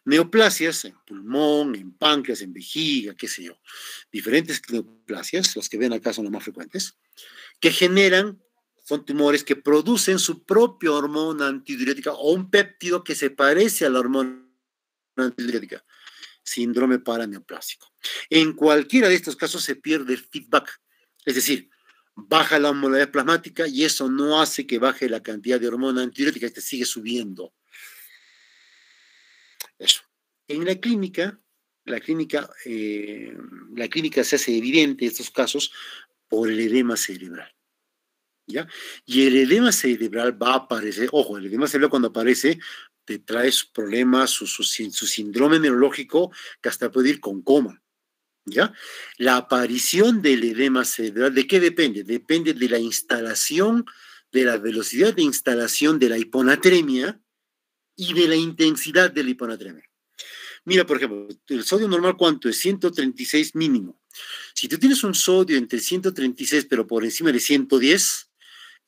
Neoplasias en pulmón, en páncreas, en vejiga, qué sé yo. Diferentes neoplasias, las que ven acá son las más frecuentes, que son tumores que producen su propia hormona antidiurética o un péptido que se parece a la hormona antidiurética. Síndrome paraneoplásico. En cualquiera de estos casos se pierde el feedback, es decir, baja la osmolaridad plasmática y eso no hace que baje la cantidad de hormona antidiurética, sigue subiendo. Eso. En la clínica se hace evidente estos casos por el edema cerebral. ¿Ya? Y el edema cerebral va a aparecer, ojo, el edema cerebral cuando aparece te trae sus problemas, su síndrome neurológico, que hasta puede ir con coma. ¿Ya? La aparición del edema cerebral, ¿de qué depende? Depende de la instalación, de la velocidad de instalación de la hiponatremia y de la intensidad de la hiponatremia. Mira, por ejemplo, el sodio normal, ¿cuánto es? 136 mínimo. Si tú tienes un sodio entre 136, pero por encima de 110,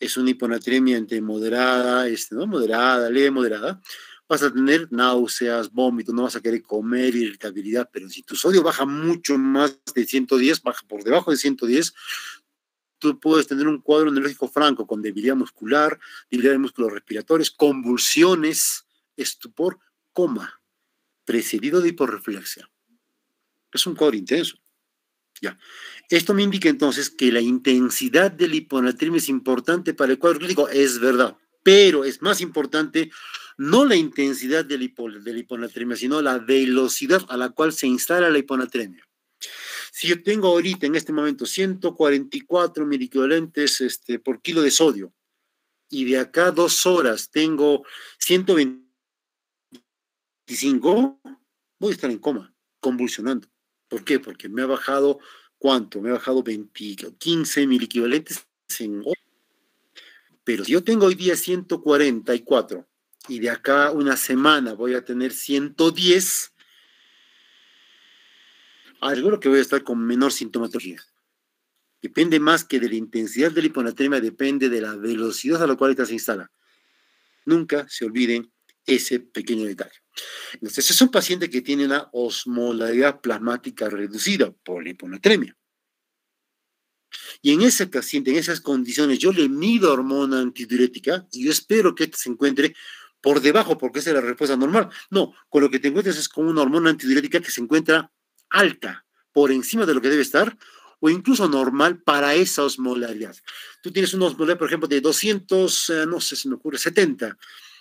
es una hiponatremia entre moderada, ¿no? Moderada, leve, moderada. Vas a tener náuseas, vómitos, no vas a querer comer, irritabilidad, pero si tu sodio baja mucho más de 110, baja por debajo de 110, tú puedes tener un cuadro neurológico franco con debilidad muscular, debilidad de músculos respiratorios, convulsiones, estupor, coma, precedido de hiporreflexia. Es un cuadro intenso. Ya. Esto me indica entonces que la intensidad de la hiponatremia es importante para el cuadro clínico, es verdad, pero es más importante no la intensidad de la hiponatremia, sino la velocidad a la cual se instala la hiponatremia. Si yo tengo ahorita en este momento 144 miliequivalentes por kilo de sodio y de acá 2 horas tengo 125, voy a estar en coma, convulsionando. ¿Por qué? Porque me ha bajado, ¿cuánto? Me ha bajado 15 miliequivalentes en horas. Pero si yo tengo hoy día 144 y de acá una semana voy a tener 110, seguro que voy a estar con menor sintomatología. Depende más que de la intensidad de la hiponatremia, depende de la velocidad a la cual esta se instala. Nunca se olviden ese pequeño detalle. Entonces, es un paciente que tiene una osmolaridad plasmática reducida por la hiponatremia. Y en ese paciente, en esas condiciones, yo le mido hormona antidiurética y yo espero que este se encuentre por debajo, porque esa es la respuesta normal. No, con lo que te encuentras es con una hormona antidiurética que se encuentra alta, por encima de lo que debe estar, o incluso normal para esa osmolaridad. Tú tienes una osmolaridad, por ejemplo, de 200, no sé, se me ocurre, 70,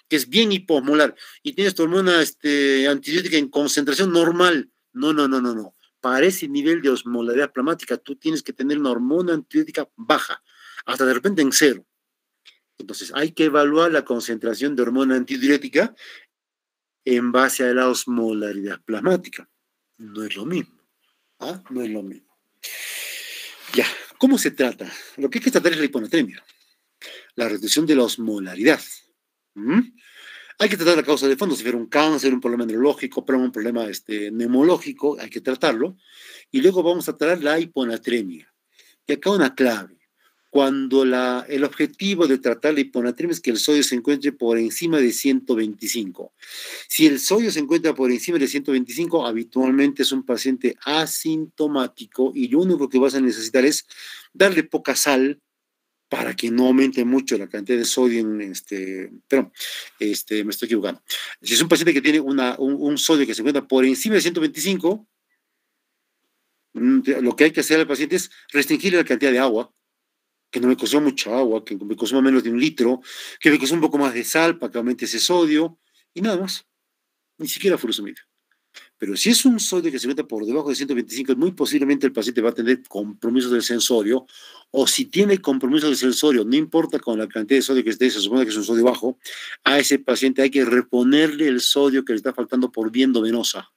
que es bien hiposmolar, y tienes tu hormona antidiurética en concentración normal. No, no, no, no, no. Para ese nivel de osmolaridad plasmática, tú tienes que tener una hormona antidiurética baja, hasta de repente en 0. Entonces, hay que evaluar la concentración de hormona antidiurética en base a la osmolaridad plasmática. No es lo mismo. ¿Ah? No es lo mismo. Ya, ¿cómo se trata? Lo que hay que tratar es la hiponatremia, la reducción de la osmolaridad. Hay que tratar la causa de fondo, si fuera un cáncer, un problema neurológico, pero un problema neumológico, hay que tratarlo. Y luego vamos a tratar la hiponatremia. Y acá una clave. Cuando el objetivo de tratar la hiponatremia es que el sodio se encuentre por encima de 125. Si el sodio se encuentra por encima de 125, habitualmente es un paciente asintomático y lo único que vas a necesitar es darle poca sal para que no aumente mucho la cantidad de sodio me estoy equivocando. Si es un paciente que tiene un sodio que se encuentra por encima de 125, lo que hay que hacer al paciente es restringir la cantidad de agua, que no me consuma mucha agua, que me consuma menos de 1 litro, que me consuma un poco más de sal para que aumente ese sodio, y nada más, ni siquiera furosemida. Pero si es un sodio que se mete por debajo de 125, muy posiblemente el paciente va a tener compromiso del sensorio, o si tiene compromiso del sensorio, no importa con la cantidad de sodio que esté, se supone que es un sodio bajo, a ese paciente hay que reponerle el sodio que le está faltando por vía endovenosa.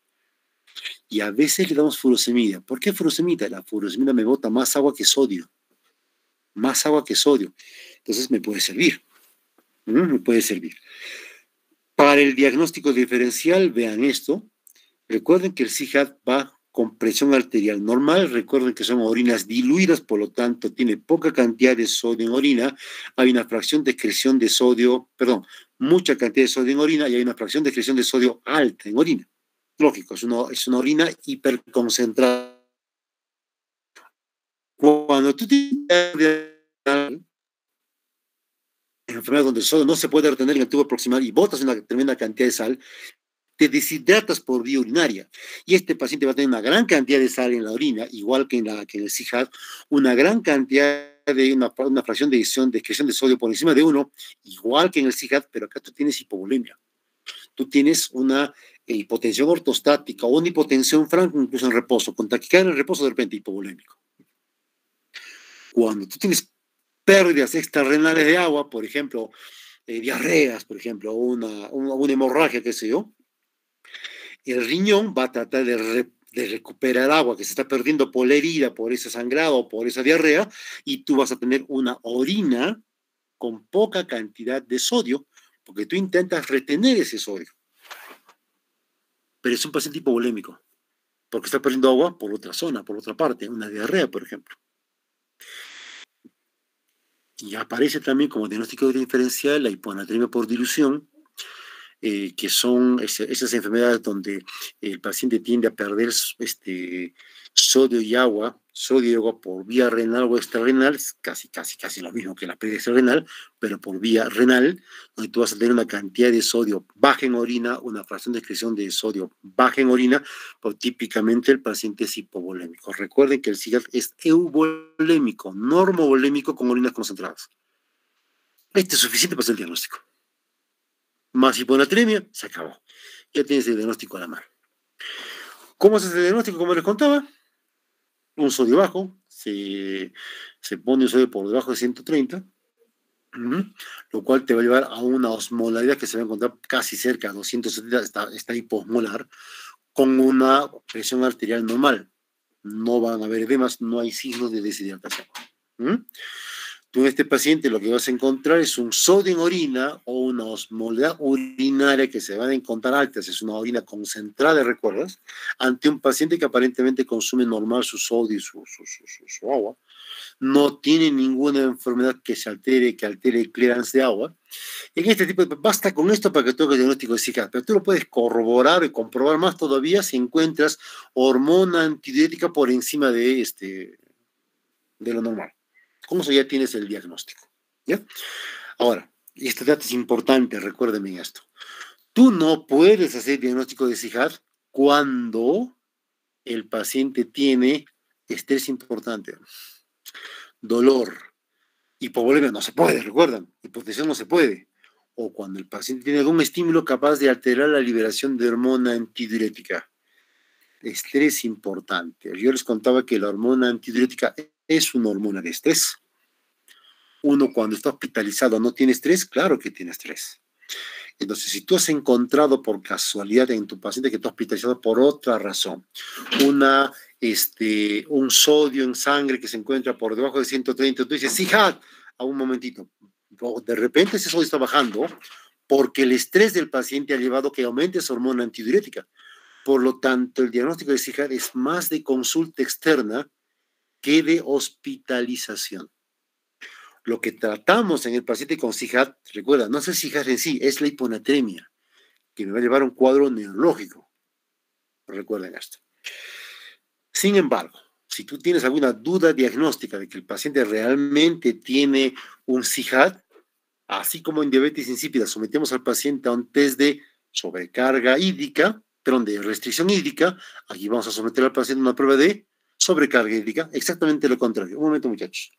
Y a veces le damos furosemida. ¿Por qué furosemida? La furosemida me bota más agua que sodio. Más agua que sodio. Entonces me puede servir. Me puede servir. Para el diagnóstico diferencial, vean esto. Recuerden que el CIHAD va con presión arterial normal. Recuerden que son orinas diluidas, por lo tanto, tiene poca cantidad de sodio en orina. Hay una fracción de excreción de sodio, mucha cantidad de sodio en orina y hay una fracción de excreción de sodio alta en orina. Lógico, es una orina hiperconcentrada. Cuando tú tienes enfermedad donde el sodio no se puede retener en el tubo proximal y botas una tremenda cantidad de sal, te deshidratas por vía urinaria. Y este paciente va a tener una gran cantidad de sal en la orina, igual que en el CIHAD, una gran cantidad de una fracción de excreción de sodio por encima de 1, igual que en el CIHAD, pero acá tú tienes hipovolemia. Tú tienes una hipotensión ortostática o una hipotensión franca incluso en reposo, con taquicardia en reposo de repente hipovolémico. Cuando tú tienes pérdidas extrarrenales de agua, por ejemplo, diarreas, por ejemplo, una hemorragia, qué sé yo, el riñón va a tratar de recuperar agua que se está perdiendo por la herida, por ese sangrado o por esa diarrea, y tú vas a tener una orina con poca cantidad de sodio, porque tú intentas retener ese sodio. Pero es un paciente hipovolémico. porque está perdiendo agua por otra zona, por otra parte, una diarrea, por ejemplo. Y aparece también como diagnóstico diferencial la hiponatremia por dilución, que son esas enfermedades donde el paciente tiende a perder sodio y agua por vía renal o extrarrenal, es casi lo mismo que la pérdida extrarrenal, pero por vía renal, donde tú vas a tener una cantidad de sodio baja en orina, una fracción de excreción de sodio baja en orina, pues típicamente el paciente es hipovolémico. Recuerden que el SIGAD es euvolémico, normovolémico con orinas concentradas. Este es suficiente para hacer el diagnóstico. Más hiponatremia, se acabó. Ya tienes el diagnóstico a la mano. ¿Cómo se hace el diagnóstico? Como les contaba, un sodio bajo, se pone un sodio por debajo de 130, lo cual te va a llevar a una osmolaridad que se va a encontrar casi cerca de 270, está hiposmolar, con una presión arterial normal. No van a haber edemas, no hay signos de deshidratación. Tú en este paciente lo que vas a encontrar es un sodio en orina o una osmolaridad urinaria que se van a encontrar altas, es una orina concentrada, ¿recuerdas? Ante un paciente que aparentemente consume normal su sodio y su agua, no tiene ninguna enfermedad que altere el clearance de agua. En este tipo de, basta con esto para que tú hagas el diagnóstico de SIGAD, pero tú lo puedes corroborar y comprobar más todavía si encuentras hormona antidiurética por encima de lo normal. Con eso ya tienes el diagnóstico. ¿Ya? Ahora, y este dato es importante, recuérdenme esto. Tú no puedes hacer diagnóstico de SIGAD cuando el paciente tiene estrés importante, dolor, hipovolemia no se puede, recuerdan, hipotensión no se puede, o cuando el paciente tiene algún estímulo capaz de alterar la liberación de hormona antidiurética. Estrés importante. Yo les contaba que la hormona antidiurética es una hormona de estrés. Uno cuando está hospitalizado no tiene estrés, claro que tiene estrés. Entonces, si tú has encontrado por casualidad en tu paciente que está hospitalizado por otra razón, un sodio en sangre que se encuentra por debajo de 130, tú dices, sí, a un momentito, de repente ese sodio está bajando porque el estrés del paciente ha llevado a que aumente esa hormona antidiurética. Por lo tanto, el diagnóstico de SIGAD es más de consulta externa que de hospitalización. Lo que tratamos en el paciente con SIGAD, recuerda, no es el SIGAD en sí, es la hiponatremia, que me va a llevar a un cuadro neurológico. Recuerden esto. Sin embargo, si tú tienes alguna duda diagnóstica de que el paciente realmente tiene un SIGAD, así como en diabetes insípida sometemos al paciente a un test de sobrecarga hídrica, perdón, de restricción hídrica, aquí vamos a someter al paciente a una prueba de sobrecarga hídrica, exactamente lo contrario. Un momento, muchachos.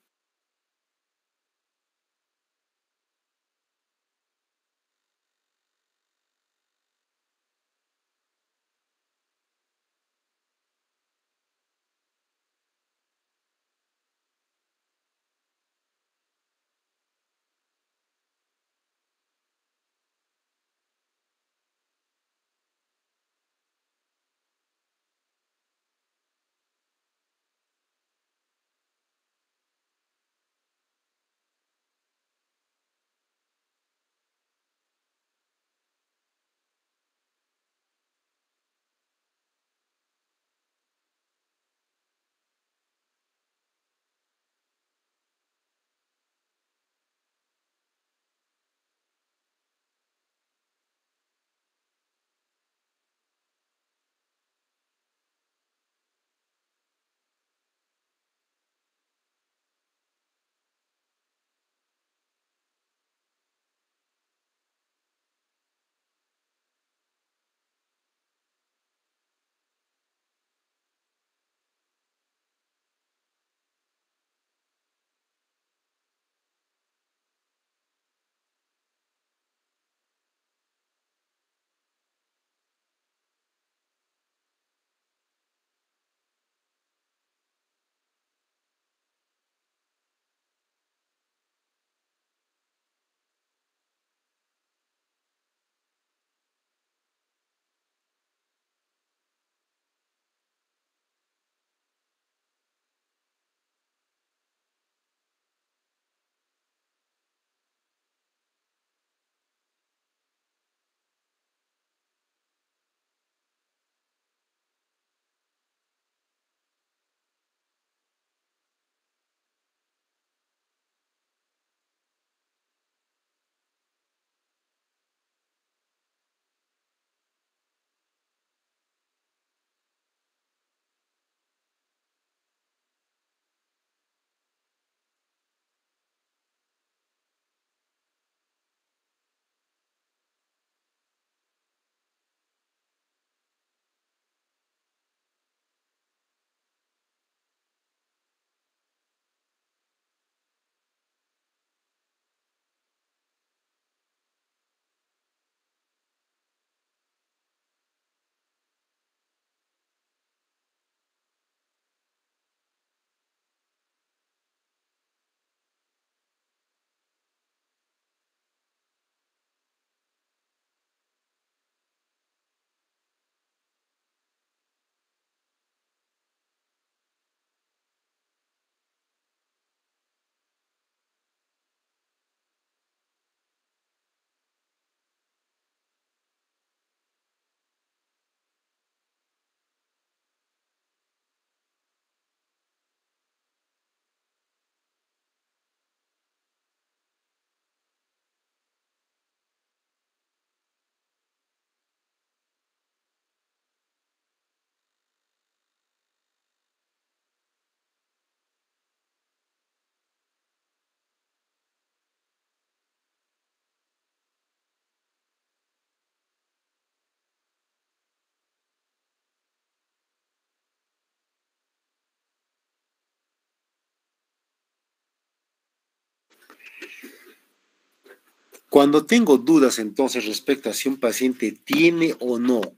Cuando tengo dudas entonces respecto a si un paciente tiene o no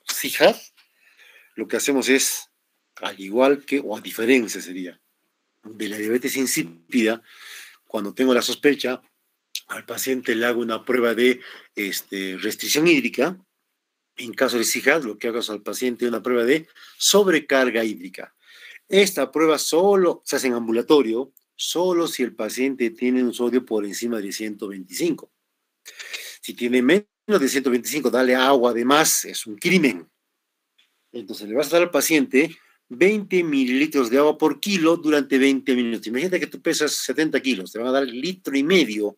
CIJAD, lo que hacemos es, al igual que, o a diferencia sería, de la diabetes insípida, cuando tengo la sospecha, al paciente le hago una prueba de restricción hídrica. En caso de CIJAD, lo que hago es al paciente una prueba de sobrecarga hídrica. Esta prueba solo se hace en ambulatorio, solo si el paciente tiene un sodio por encima de 125. Si tiene menos de 125, dale agua de más, es un crimen. Entonces le vas a dar al paciente 20 mililitros de agua por kilo durante 20 minutos. Imagínate que tú pesas 70 kilos, te van a dar 1,5 litros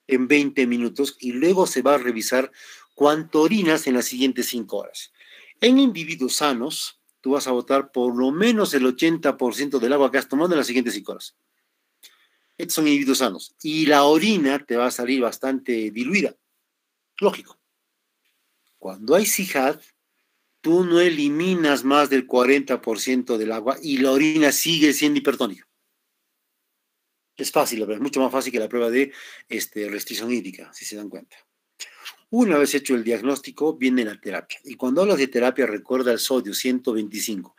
en 20 minutos y luego se va a revisar cuánto orinas en las siguientes 5 horas. En individuos sanos, tú vas a botar por lo menos el 80% del agua que has tomado en las siguientes 5 horas. Estos son individuos sanos. Y la orina te va a salir bastante diluida. Lógico. Cuando hay CIJAD, tú no eliminas más del 40% del agua y la orina sigue siendo hipertónica. Es fácil, pero es mucho más fácil que la prueba de restricción hídrica, si se dan cuenta. Una vez hecho el diagnóstico, viene la terapia. Y cuando hablas de terapia, recuerda el sodio, 125.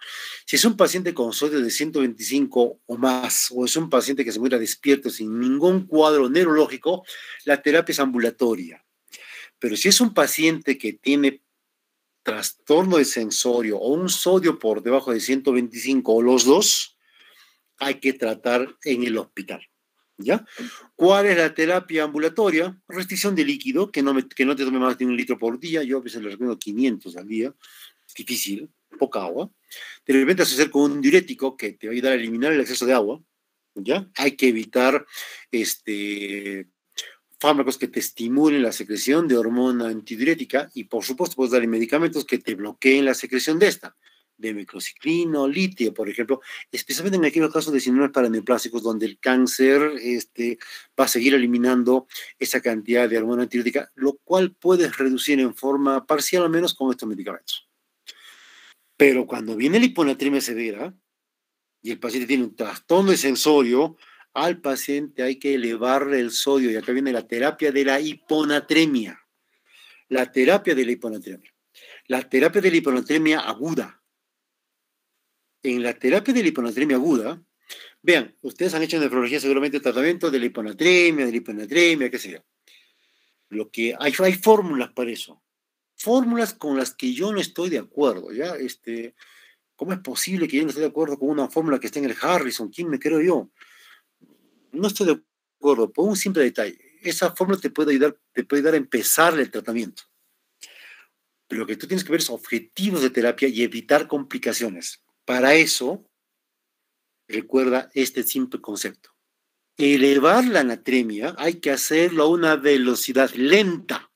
Si es un paciente con sodio de 125 o más, o es un paciente que se muera despierto sin ningún cuadro neurológico, la terapia es ambulatoria. Pero si es un paciente que tiene trastorno de sensorio o un sodio por debajo de 125 o los dos, hay que tratar en el hospital. ¿Ya? ¿Cuál es la terapia ambulatoria? Restricción de líquido, que no te tome más de 1 litro por día. Yo a veces le recomiendo 500 al día. Es difícil, poca agua. De repente asociar con un diurético que te va a ayudar a eliminar el exceso de agua. ¿Ya? Hay que evitar fármacos que te estimulen la secreción de hormona antidiurética y por supuesto puedes darle medicamentos que te bloqueen la secreción de esta, de microciclina, litio, por ejemplo, especialmente en aquellos casos de síndromes paraneoplásicos donde el cáncer va a seguir eliminando esa cantidad de hormona antidiurética, lo cual puedes reducir en forma parcial al menos con estos medicamentos. Pero cuando viene la hiponatremia severa y el paciente tiene un trastorno de sensorio, al paciente hay que elevarle el sodio y acá viene la terapia de la hiponatremia. La terapia de la hiponatremia. La terapia de la hiponatremia aguda. En la terapia de la hiponatremia aguda, vean, ustedes han hecho en nefrología seguramente tratamiento de la hiponatremia, qué sé yo. Lo que hay fórmulas para eso. Fórmulas con las que yo no estoy de acuerdo, ¿ya? ¿Cómo es posible que yo no esté de acuerdo con una fórmula que está en el Harrison? ¿Quién me creo yo? No estoy de acuerdo, por un simple detalle. Esa fórmula te puede ayudar a empezar el tratamiento. Pero lo que tú tienes que ver es objetivos de terapia y evitar complicaciones. Para eso, recuerda este simple concepto. Elevar la natremia hay que hacerlo a una velocidad lenta,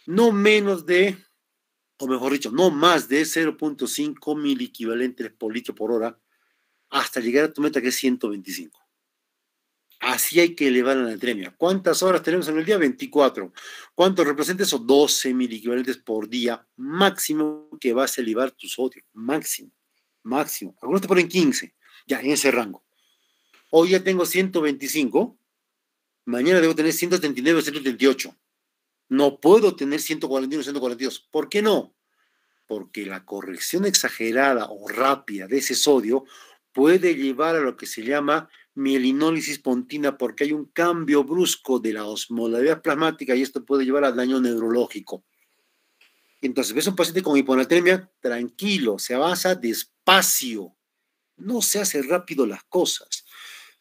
no menos de, o mejor dicho, no más de 0,5 miliequivalentes por litro por hora, hasta llegar a tu meta que es 125. Así hay que elevar la natremia. ¿Cuántas horas tenemos en el día? 24. ¿Cuánto representa eso? 12 miliequivalentes por día, máximo que vas a elevar tu sodio. Máximo. Algunos te ponen 15, ya en ese rango. Hoy ya tengo 125, mañana debo tener 139 o 138. No puedo tener 141 o 142. ¿Por qué no? Porque la corrección exagerada o rápida de ese sodio puede llevar a lo que se llama mielinólisis pontina porque hay un cambio brusco de la osmolaridad plasmática y esto puede llevar a daño neurológico. Entonces, ves un paciente con hiponatremia, tranquilo, se avanza despacio, no se hace rápido las cosas.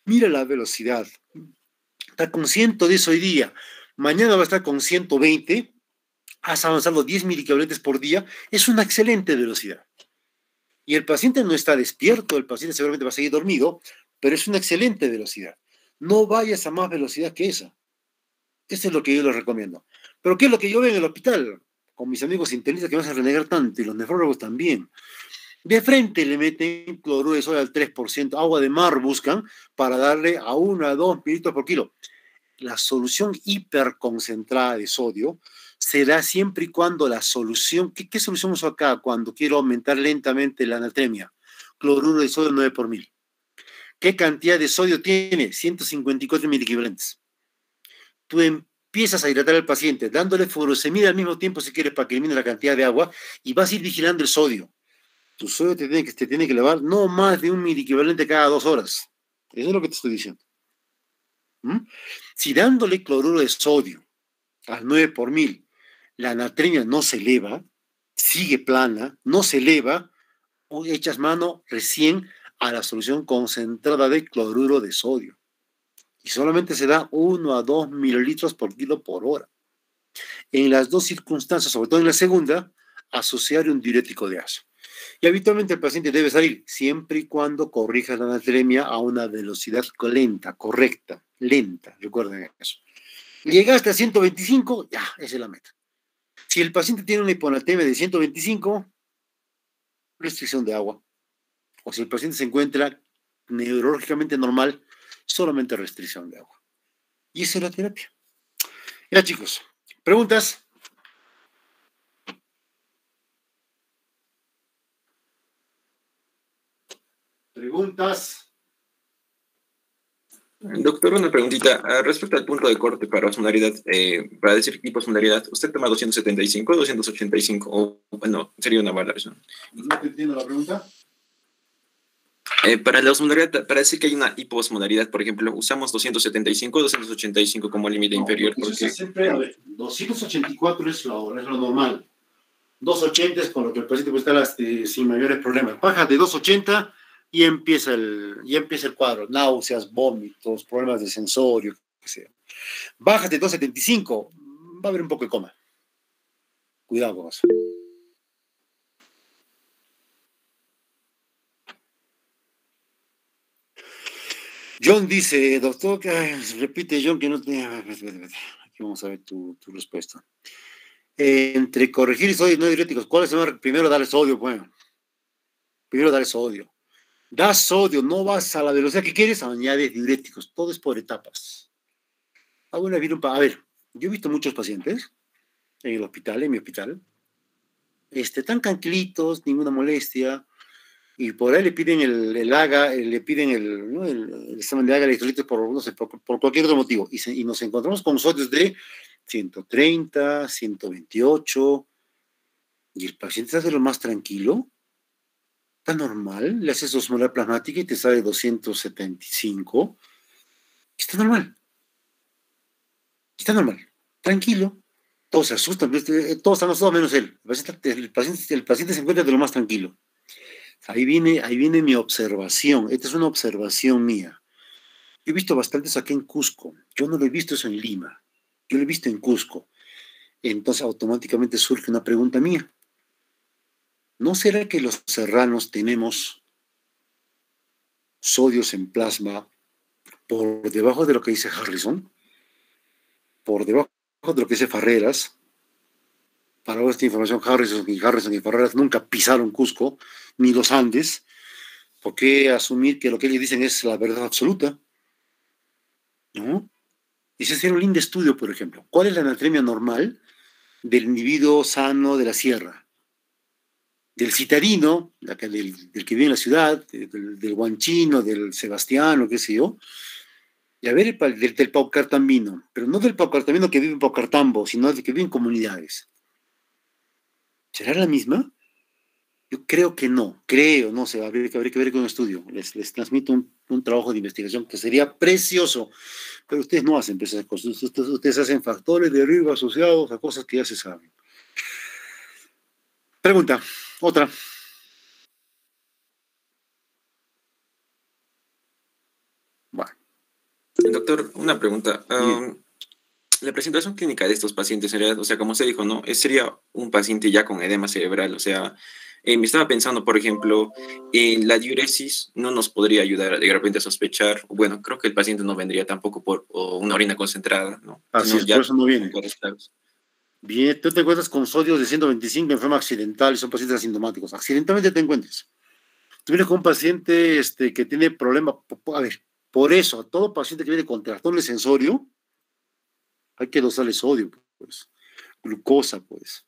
Mira la velocidad. Está con 110 hoy día, mañana va a estar con 120, has avanzado 10 miliequivalentes por día, es una excelente velocidad. Y el paciente no está despierto, el paciente seguramente va a seguir dormido, pero es una excelente velocidad. No vayas a más velocidad que esa. Eso es lo que yo les recomiendo. Pero ¿qué es lo que yo veo en el hospital? Con mis amigos internistas que van a renegar tanto y los nefrólogos también. De frente le meten cloruro de sodio al 3%, agua de mar buscan para darle a 1 a 2 mililitros por kilo. La solución hiperconcentrada de sodio se da siempre y cuando la solución, ¿qué solución uso acá cuando quiero aumentar lentamente la natremia? Cloruro de sodio 9 por mil. ¿Qué cantidad de sodio tiene? 154 miliequivalentes. Tú empiezas a hidratar al paciente, dándole furosemida al mismo tiempo si quieres para que elimine la cantidad de agua y vas a ir vigilando el sodio. Tu sodio te tiene que elevar no más de un miliequivalente cada 2 horas. Eso es lo que te estoy diciendo. ¿Mm? Si dándole cloruro de sodio al 9 por mil, la natremia no se eleva, sigue plana, no se eleva, o echas mano recién a la solución concentrada de cloruro de sodio. Y solamente se da 1 a 2 mililitros por kilo por hora. En las dos circunstancias, sobre todo en la segunda, asociar un diurético de ácido. Y habitualmente el paciente debe salir siempre y cuando corrija la natremia a una velocidad lenta, correcta, lenta, recuerden eso. Llegaste a 125, ya, esa es la meta. Si el paciente tiene una hiponatremia de 125, restricción de agua. O si el paciente se encuentra neurológicamente normal, solamente restricción de agua. Y esa es la terapia. Ya, chicos, ¿preguntas? ¿Preguntas? Doctor, una preguntita. Respecto al punto de corte para osmolaridad, para decir hiposmolaridad, ¿usted toma 275 o 285? O, bueno, sería una valoración. No te entiendo la pregunta. Para la osmolaridad, para decir que hay una hiposmolaridad, por ejemplo, usamos 275 o 285 como límite inferior. Porque siempre, a ver, 284 es lo normal. 280 es con lo que el paciente puede estar sin mayores problemas. Baja de 280 y empieza el cuadro. Náuseas, vómitos, problemas de sensorio, que sea. Baja de 275, va a haber un poco de coma. Cuidado con eso. John dice, doctor, repite John que no te... Aquí vamos a ver tu respuesta. Entre corregir y sodio no diuréticos, ¿cuál es el mejor? Primero darle sodio, bueno. Primero darle sodio. Das sodio, no vas a la velocidad que quieres, añades diuréticos. Todo es por etapas. A ver, yo he visto muchos pacientes en el hospital, en mi hospital, tan tranquilitos, ninguna molestia, y por ahí le piden el AGA, le piden el examen de AGA electrolitos por, no sé, por cualquier otro motivo, y nos encontramos con sodios de 130, 128, y el paciente está de lo más tranquilo, está normal, le haces osmolar plasmática y te sale 275, está normal, tranquilo. Todos se asustan, todos están asustados menos él. El paciente se encuentra de lo más tranquilo. Ahí viene mi observación. Esta es una observación mía. Yo he visto bastantes aquí en Cusco. Yo no lo he visto eso en Lima. Yo lo he visto en Cusco. Entonces automáticamente surge una pregunta mía. ¿No será que los serranos tenemos sodios en plasma por debajo de lo que dice Harrison? Por debajo de lo que dice Farreras. Para esta información, Harrison y Farreras nunca pisaron Cusco, ni los Andes. ¿Por qué asumir que lo que ellos dicen es la verdad absoluta? ¿No? Y se hace un lindo estudio, por ejemplo. ¿Cuál es la anatremia normal del individuo sano de la sierra? Del citadino, del que vive en la ciudad, del guanchino, del sebastiano, qué sé yo. Y a ver, del paucartambino, pero no del paucartambino que vive en Paucartambo, sino del que vive en comunidades. ¿Será la misma? Yo creo que no, no sé, habría que ver con un estudio. Les transmito un trabajo de investigación que sería precioso, pero ustedes no hacen esas cosas, ustedes hacen factores de riesgo asociados a cosas que ya se saben. Pregunta, otra. Bueno. Doctor, una pregunta. La presentación clínica de estos pacientes, o sea, como usted dijo, ¿no? Sería un paciente ya con edema cerebral, o sea, me estaba pensando, por ejemplo, la diuresis no nos podría ayudar de repente a sospechar, bueno, creo que el paciente no vendría tampoco por una orina concentrada, ¿no? Así es, Ya por eso no viene. Bien, tú te encuentras con sodios de 125 en forma accidental y son pacientes asintomáticos. Accidentalmente te encuentres. Tú vienes con un paciente que tiene problema, a ver, por eso, a todo paciente que viene con trastorno sensorio, hay que dosarle sodio, pues, glucosa, pues,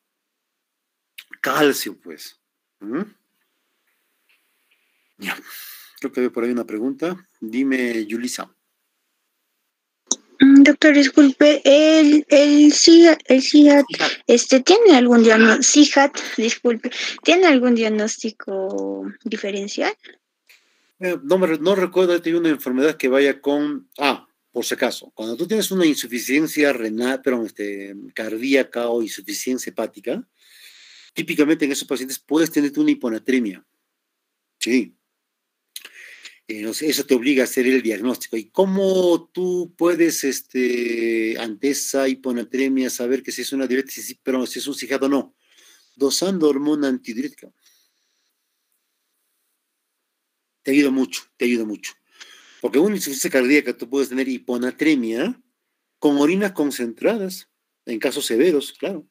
calcio, pues. Ya, creo que hay por ahí una pregunta. Dime, Yulisa. Doctor, disculpe, el CIAT, ¿tiene algún diagnóstico, CIJAT, disculpe, ¿tiene algún diagnóstico diferencial? No recuerdo, he tenido una enfermedad que vaya con, por si acaso, cuando tú tienes una insuficiencia renal, pero cardíaca o insuficiencia hepática, típicamente en esos pacientes puedes tener una hiponatremia. Sí. Eso te obliga a hacer el diagnóstico. ¿Y cómo tú puedes, ante esa hiponatremia, saber que si es una diabetes, pero si es un CIJAT o no? Dosando hormona antidiurética. Te ayuda mucho, te ayuda mucho. Porque una insuficiencia cardíaca, tú puedes tener hiponatremia con orinas concentradas, en casos severos, claro.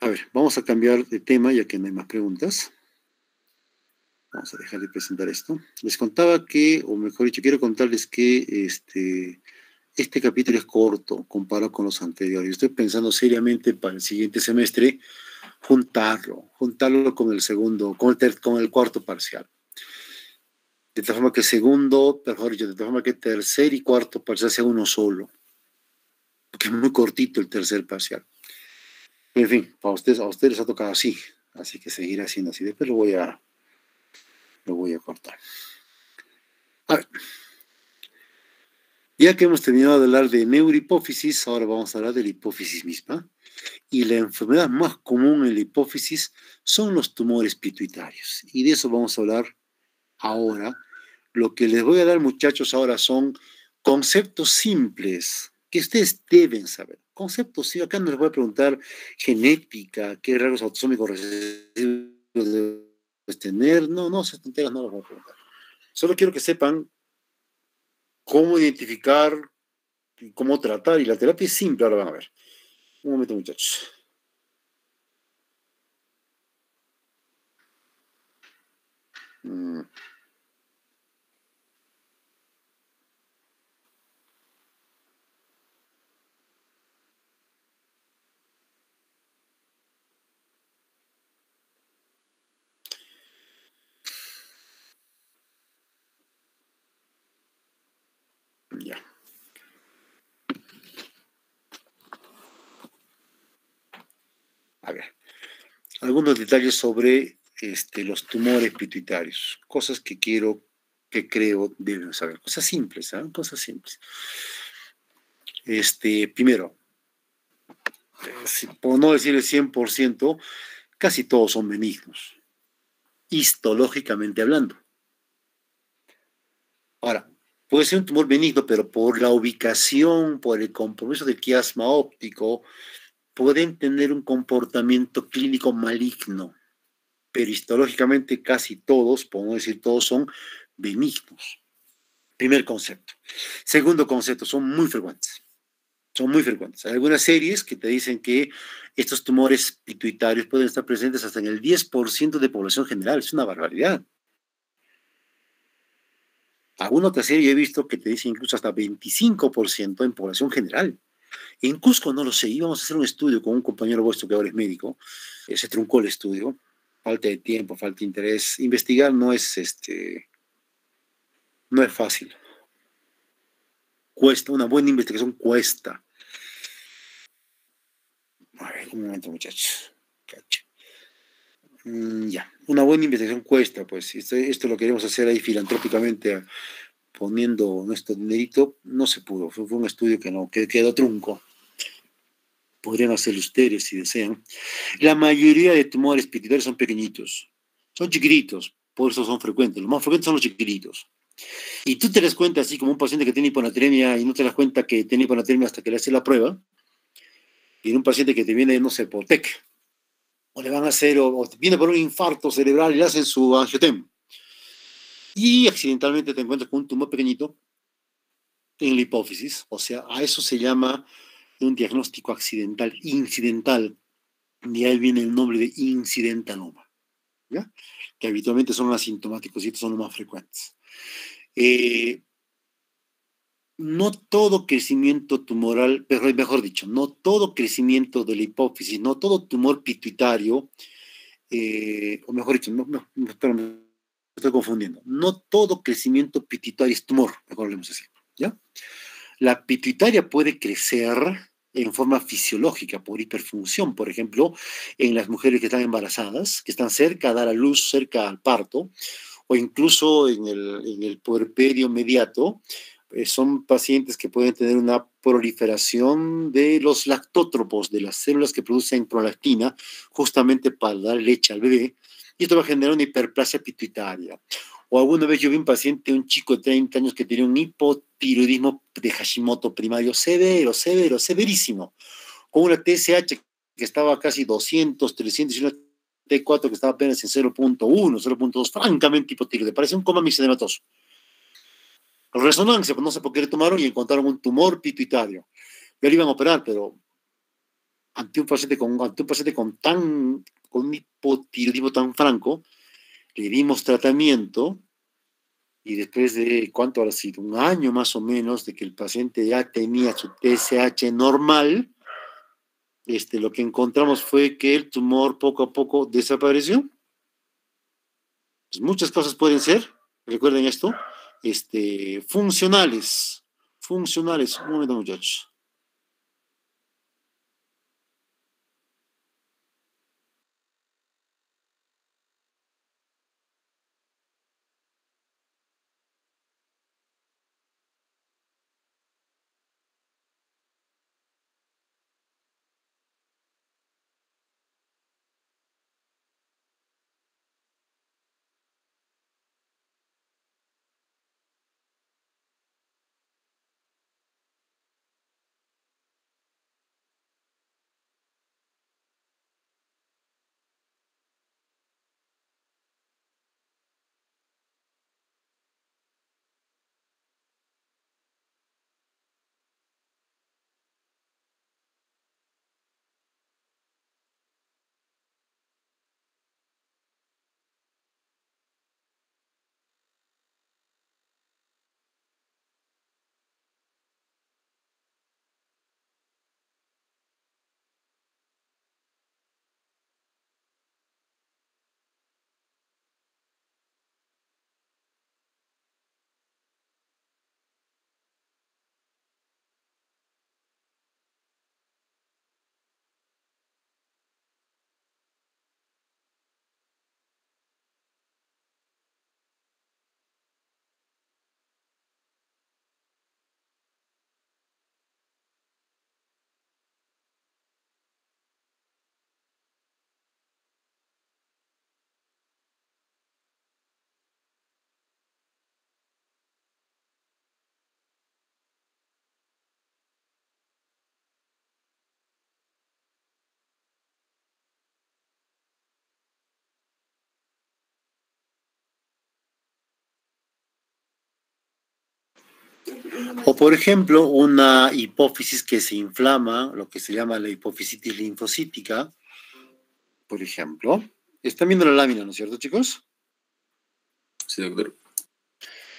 A ver, vamos a cambiar de tema ya que no hay más preguntas. Vamos a dejar de presentar esto. Les contaba que, o mejor dicho, quiero contarles que este capítulo es corto comparado con los anteriores. Estoy pensando seriamente para el siguiente semestre juntarlo con el segundo, con el cuarto parcial. De tal forma que segundo, mejor dicho, de tal forma que tercer y cuarto parcial sea uno solo. Porque es muy cortito el tercer parcial. En fin, a ustedes les ha tocado así que seguirá siendo así. Después lo voy a cortar. A ver, ya que hemos terminado de hablar de neurohipófisis, ahora vamos a hablar de la hipófisis misma. Y la enfermedad más común en la hipófisis son los tumores pituitarios. Y de eso vamos a hablar ahora. Lo que les voy a dar, muchachos, ahora son conceptos simples que ustedes deben saber. Conceptos, sí, acá no les voy a preguntar genética, qué rasgos autosómicos recesivos debes tener. No, esas tonteras no las voy a preguntar. Solo quiero que sepan cómo identificar y cómo tratar. Y la terapia es simple, ahora van a ver. Un momento, muchachos. Ya. A ver. Algunos detalles sobre los tumores pituitarios. Cosas que creo deben saber. Cosas simples, ¿eh? Cosas simples. Primero, por no decir el 100%, casi todos son benignos, histológicamente hablando. Ahora, puede ser un tumor benigno, pero por la ubicación, por el compromiso del quiasma óptico, pueden tener un comportamiento clínico maligno, pero histológicamente casi todos, por no decir todos, son benignos. Primer concepto. Segundo concepto, son muy frecuentes. Son muy frecuentes. Hay algunas series que te dicen que estos tumores pituitarios pueden estar presentes hasta en el 10% de población general. Es una barbaridad. Alguna otra serie he visto que te dice incluso hasta 25% en población general. En Cusco no lo sé, íbamos a hacer un estudio con un compañero vuestro que ahora es médico, se truncó el estudio, falta de tiempo, falta de interés. Investigar no es fácil. Cuesta, una buena investigación cuesta. A ver, un momento, muchachos. Cacho. Ya, una buena investigación cuesta, pues. Esto lo queremos hacer ahí filantrópicamente, poniendo nuestro dinerito. No se pudo, fue un estudio que quedó trunco. Podrían hacerlo ustedes si desean. La mayoría de tumores pituitarios son pequeñitos, son chiquititos, por eso son frecuentes. Los más frecuentes son los chiquititos. Y tú te das cuenta, así como un paciente que tiene hiponatremia y no te das cuenta que tiene hiponatremia hasta que le hace la prueba, y un paciente que te viene, no sé, por TEC, o le van a hacer, o viene por un infarto cerebral y le hacen su angiotem, y accidentalmente te encuentras con un tumor pequeñito en la hipófisis, o sea, a eso se llama un diagnóstico accidental, incidental, de ahí viene el nombre de incidentaloma, ¿ya? Que habitualmente son asintomáticos y estos son los más frecuentes. No todo crecimiento tumoral, mejor dicho, no todo crecimiento de la hipófisis, no todo tumor pituitario, o mejor dicho, perdón, me estoy confundiendo, no todo crecimiento pituitario es tumor, mejor hablemos así, ¿ya? La pituitaria puede crecer en forma fisiológica, por hiperfunción, por ejemplo, en las mujeres que están embarazadas, que están cerca a dar a luz, cerca al parto, o incluso en el puerperio inmediato. Son pacientes que pueden tener una proliferación de los lactótropos, de las células que producen prolactina, justamente para dar leche al bebé, y esto va a generar una hiperplasia pituitaria. O alguna vez yo vi un paciente, un chico de 30 años que tenía un hipotiroidismo de Hashimoto primario severo, severo, severísimo, con una TSH que estaba casi 200, 300 y una T4 que estaba apenas en 0.1, 0.2, francamente hipotiroide, parece un coma mixedematoso. Resonancia, pues no sé por qué le tomaron y encontraron un tumor pituitario. Ya lo iban a operar, pero ante un paciente con un hipotiroidismo tan franco, le dimos tratamiento y después de, ¿cuánto habrá sido? Un año más o menos de que el paciente ya tenía su TSH normal, lo que encontramos fue que el tumor poco a poco desapareció. Pues muchas cosas pueden ser, recuerden esto, funcionales. Funcionales. Un momento, muchachos. O por ejemplo, una hipófisis que se inflama, lo que se llama la hipofisitis linfocítica, por ejemplo. Están viendo la lámina, ¿no es cierto, chicos? Sí, doctor.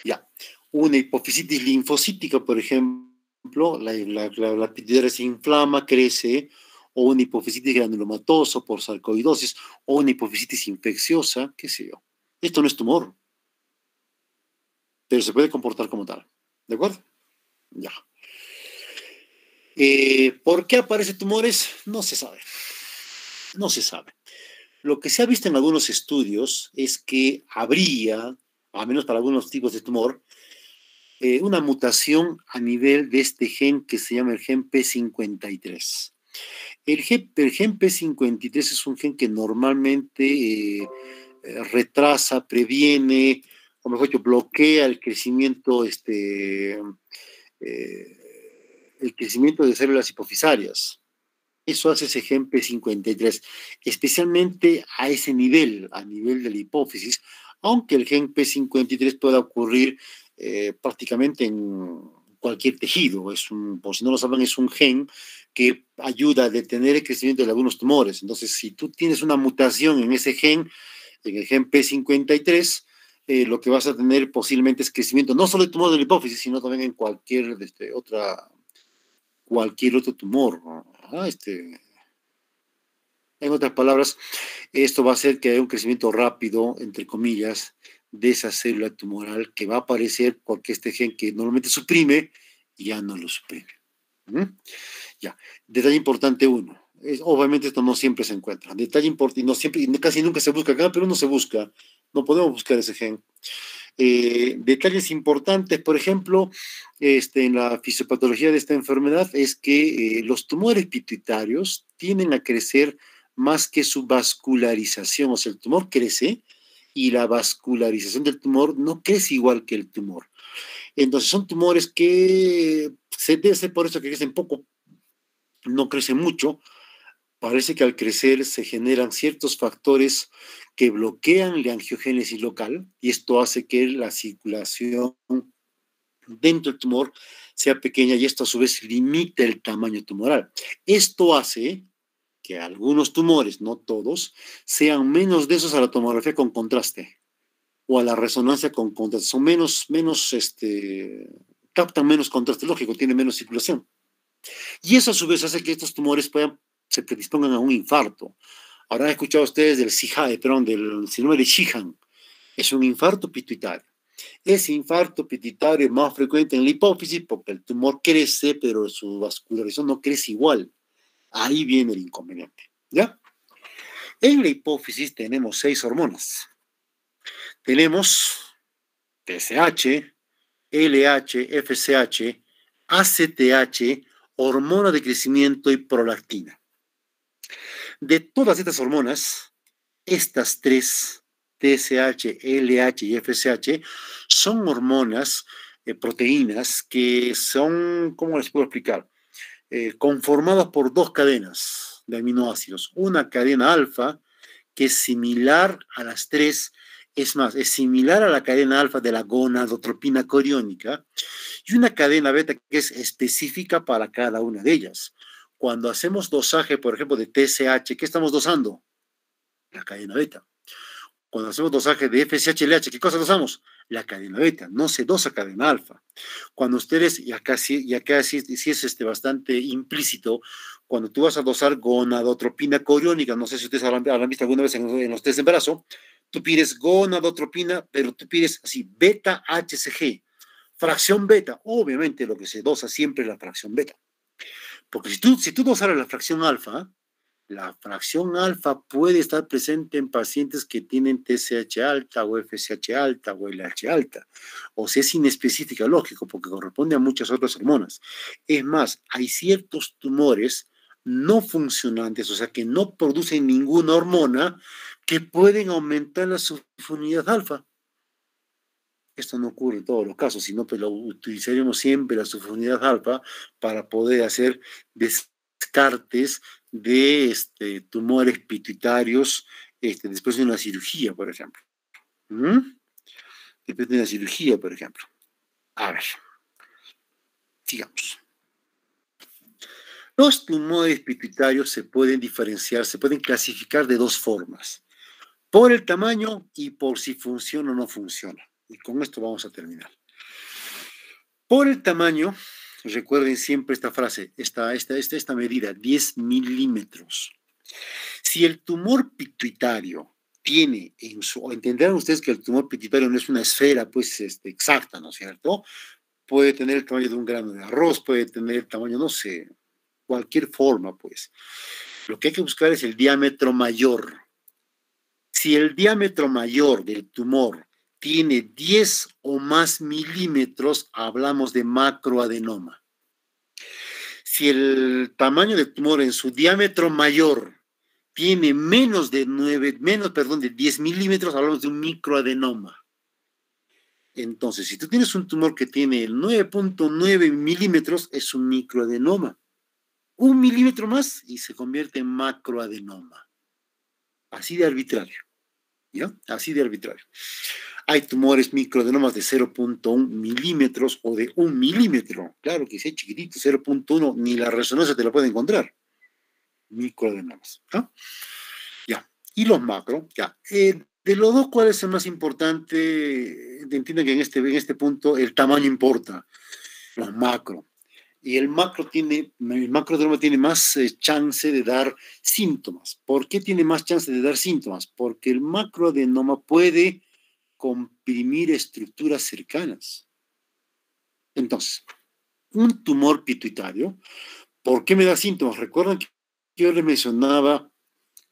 Ya. Una hipofisitis linfocítica, por ejemplo, la pituitaria se inflama, crece, o una hipofisitis granulomatosa por sarcoidosis, o una hipofisitis infecciosa, qué sé yo. Esto no es tumor, pero se puede comportar como tal. ¿De acuerdo? Ya. ¿Por qué aparecen tumores? No se sabe. No se sabe. Lo que se ha visto en algunos estudios es que habría, al menos para algunos tipos de tumor, una mutación a nivel de este gen que se llama el gen P53. El gen P53 es un gen que normalmente retrasa, previene, o mejor dicho, bloquea el crecimiento de células hipofisarias. Eso hace ese gen P53, especialmente a ese nivel, a nivel de la hipófisis, aunque el gen P53 pueda ocurrir prácticamente en cualquier tejido. Por si no lo saben, es un gen que ayuda a detener el crecimiento de algunos tumores. Entonces, si tú tienes una mutación en ese gen, en el gen P53, lo que vas a tener posiblemente es crecimiento no solo de tumor de la hipófisis, sino también en cualquier otro tumor, ¿no? En otras palabras, esto va a hacer que haya un crecimiento rápido, entre comillas, de esa célula tumoral que va a aparecer porque este gen que normalmente suprime, ya no lo suprime. ¿Mm? Ya, detalle importante uno. Obviamente esto no siempre se encuentra. Detalle importante, no siempre, casi nunca se busca acá, pero no se busca. No podemos buscar ese gen. Detalles importantes, por ejemplo, en la fisiopatología de esta enfermedad es que los tumores pituitarios tienden a crecer más que su vascularización, o sea, el tumor crece y la vascularización del tumor no crece igual que el tumor. Entonces son tumores que se debe por eso que crecen poco, no crecen mucho. Parece que al crecer se generan ciertos factores que bloquean la angiogénesis local y esto hace que la circulación dentro del tumor sea pequeña y esto a su vez limita el tamaño tumoral. Esto hace que algunos tumores, no todos, sean menos densos a la tomografía con contraste o a la resonancia con contraste. Son captan menos contraste, lógico, tienen menos circulación. Y eso a su vez hace que estos tumores se predispongan a un infarto. Habrán escuchado ustedes del del síndrome de Sheehan. Es un infarto pituitario. Ese infarto pituitario es más frecuente en la hipófisis porque el tumor crece, pero su vascularización no crece igual. Ahí viene el inconveniente. ¿Ya? En la hipófisis tenemos 6 hormonas. Tenemos TSH, LH, FSH, ACTH, hormona de crecimiento y prolactina. De todas estas hormonas, estas 3, TSH, LH y FSH, son hormonas, proteínas, que son, ¿cómo les puedo explicar? Conformadas por 2 cadenas de aminoácidos. Una cadena alfa, que es similar a las 3, es más, es similar a la cadena alfa de la gonadotropina coriónica, y una cadena beta que es específica para cada una de ellas. Cuando hacemos dosaje, por ejemplo, de TSH, ¿qué estamos dosando? La cadena beta. Cuando hacemos dosaje de FSH-LH, ¿qué cosa dosamos? La cadena beta, no se dosa cadena alfa. Cuando ustedes, y acá sí es bastante implícito, cuando tú vas a dosar gonadotropina coriónica, no sé si ustedes habrán visto alguna vez en los test de embarazo, tú pides gonadotropina, pero tú pides así, beta-HCG, fracción beta. Obviamente lo que se dosa siempre es la fracción beta. Porque si tú dosaras la fracción alfa puede estar presente en pacientes que tienen TSH alta o FSH alta o LH alta. O sea, es inespecífica, lógico, porque corresponde a muchas otras hormonas. Es más, hay ciertos tumores no funcionantes, o sea, que no producen ninguna hormona, que pueden aumentar la subunidad alfa. Esto no ocurre en todos los casos, sino que lo utilizaremos siempre la subunidad alfa para poder hacer descartes de tumores pituitarios después de una cirugía, por ejemplo. Después de una cirugía, por ejemplo. A ver, sigamos. Los tumores pituitarios se pueden diferenciar, se pueden clasificar de 2 formas. Por el tamaño y por si funciona o no funciona. Y con esto vamos a terminar. Por el tamaño, recuerden siempre esta frase, esta medida, 10 milímetros. Si el tumor pituitario tiene entenderán ustedes que el tumor pituitario no es una esfera pues exacta, ¿no es cierto? Puede tener el tamaño de un grano de arroz, puede tener el tamaño, no sé, cualquier forma, pues. Lo que hay que buscar es el diámetro mayor. Si el diámetro mayor del tumor tiene 10 o más milímetros, hablamos de macroadenoma. Si el tamaño del tumor en su diámetro mayor tiene menos de 10 milímetros, hablamos de un microadenoma. Entonces, si tú tienes un tumor que tiene 9.9 milímetros, es un microadenoma. 1 milímetro más y se convierte en macroadenoma. Así de arbitrario. ¿Ya? Así de arbitrario. Hay tumores microadenomas de 0.1 milímetros o de 1 milímetro. Claro que sí, chiquitito, 0.1, ni la resonancia te la puede encontrar. Microadenomas. ¿Ah? Ya. Y los macro, ya. De los dos, ¿cuál es el más importante? Entienden que en este punto el tamaño importa. Los macro. Y el macroadenoma tiene más chance de dar síntomas. ¿Por qué tiene más chance de dar síntomas? Porque el macroadenoma puede comprimir estructuras cercanas. Entonces, un tumor pituitario, ¿por qué me da síntomas? Recuerdan que yo les mencionaba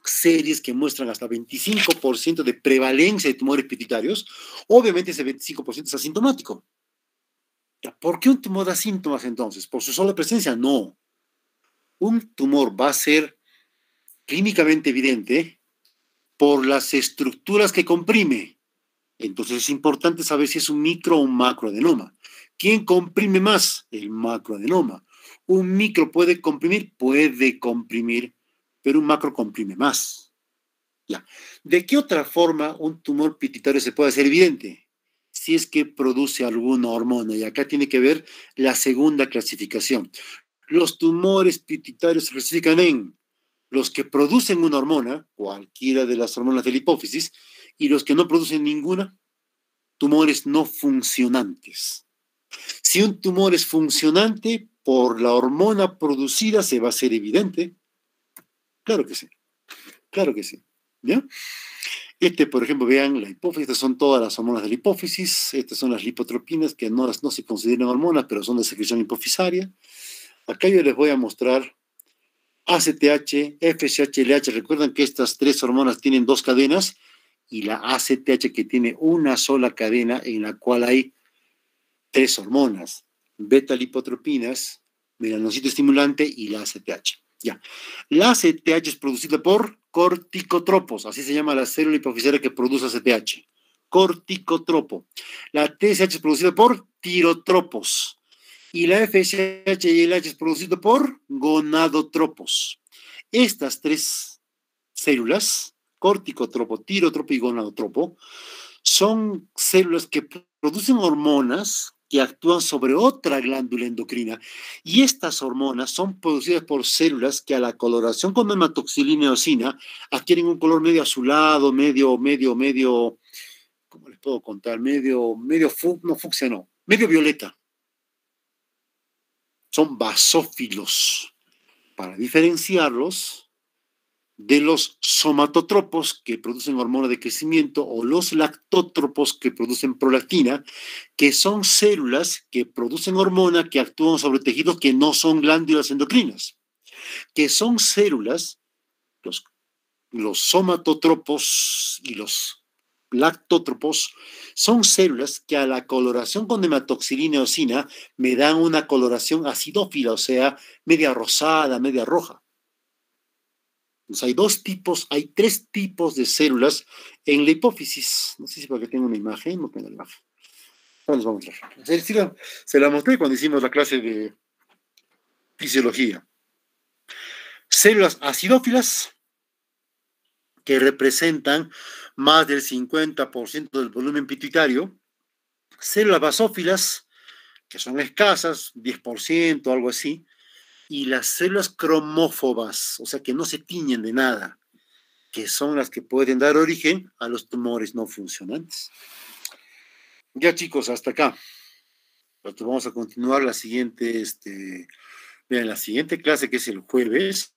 series que muestran hasta 25% de prevalencia de tumores pituitarios. Obviamente ese 25% es asintomático. ¿Por qué un tumor da síntomas entonces? ¿Por su sola presencia? No. Un tumor va a ser clínicamente evidente por las estructuras que comprime. Entonces es importante saber si es un micro o un macroadenoma. ¿Quién comprime más? El macroadenoma. Un micro puede comprimir, pero un macro comprime más. Ya. ¿De qué otra forma un tumor pituitario se puede hacer evidente? Si es que produce alguna hormona. Y acá tiene que ver la segunda clasificación. Los tumores pituitarios se clasifican en los que producen una hormona, cualquiera de las hormonas de la hipófisis, y los que no producen ninguna, tumores no funcionantes. Si un tumor es funcionante, por la hormona producida se va a hacer evidente. Claro que sí, claro que sí. ¿Ya? Por ejemplo, vean la hipófisis, estas son todas las hormonas de la hipófisis, estas son las lipotropinas que no se consideran hormonas, pero son de secreción hipofisaria. Acá yo les voy a mostrar ACTH, FSH, LH. Recuerdan que estas tres hormonas tienen dos cadenas y la ACTH que tiene una sola cadena en la cual hay tres hormonas, beta-lipotropinas, melanocito estimulante y la ACTH. Ya. La ACTH es producida por corticotropos, así se llama la célula hipofisaria que produce ACTH. Corticotropo. La TSH es producida por tirotropos. Y la FSH y el H es producido por gonadotropos. Estas tres células, corticotropo, tirotropo y gonadotropo, son células que producen hormonas que actúan sobre otra glándula endocrina. Y estas hormonas son producidas por células que a la coloración con hematoxilina y eosina adquieren un color medio azulado, medio, ¿cómo les puedo contar? Medio violeta. Son basófilos, para diferenciarlos de los somatotropos que producen hormona de crecimiento o los lactótropos que producen prolactina, que son células que producen hormona que actúan sobre tejidos que no son glándulas endocrinas, que son células, los somatotropos y los lactótropos son células que a la coloración con hematoxilina y eosina me dan una coloración acidófila, o sea, media rosada, media roja. Entonces hay tres tipos de células en la hipófisis. No sé si para que tenga una imagen, no tengo la imagen. Ahora les vamos a mostrar. Se la mostré cuando hicimos la clase de fisiología. Células acidófilas que representan más del 50% del volumen pituitario, células basófilas, que son escasas, 10%, algo así, y las células cromófobas, o sea, que no se tiñen de nada, que son las que pueden dar origen a los tumores no funcionantes. Ya, chicos, hasta acá. Entonces vamos a continuar la siguiente, vean, la siguiente clase, que es el jueves,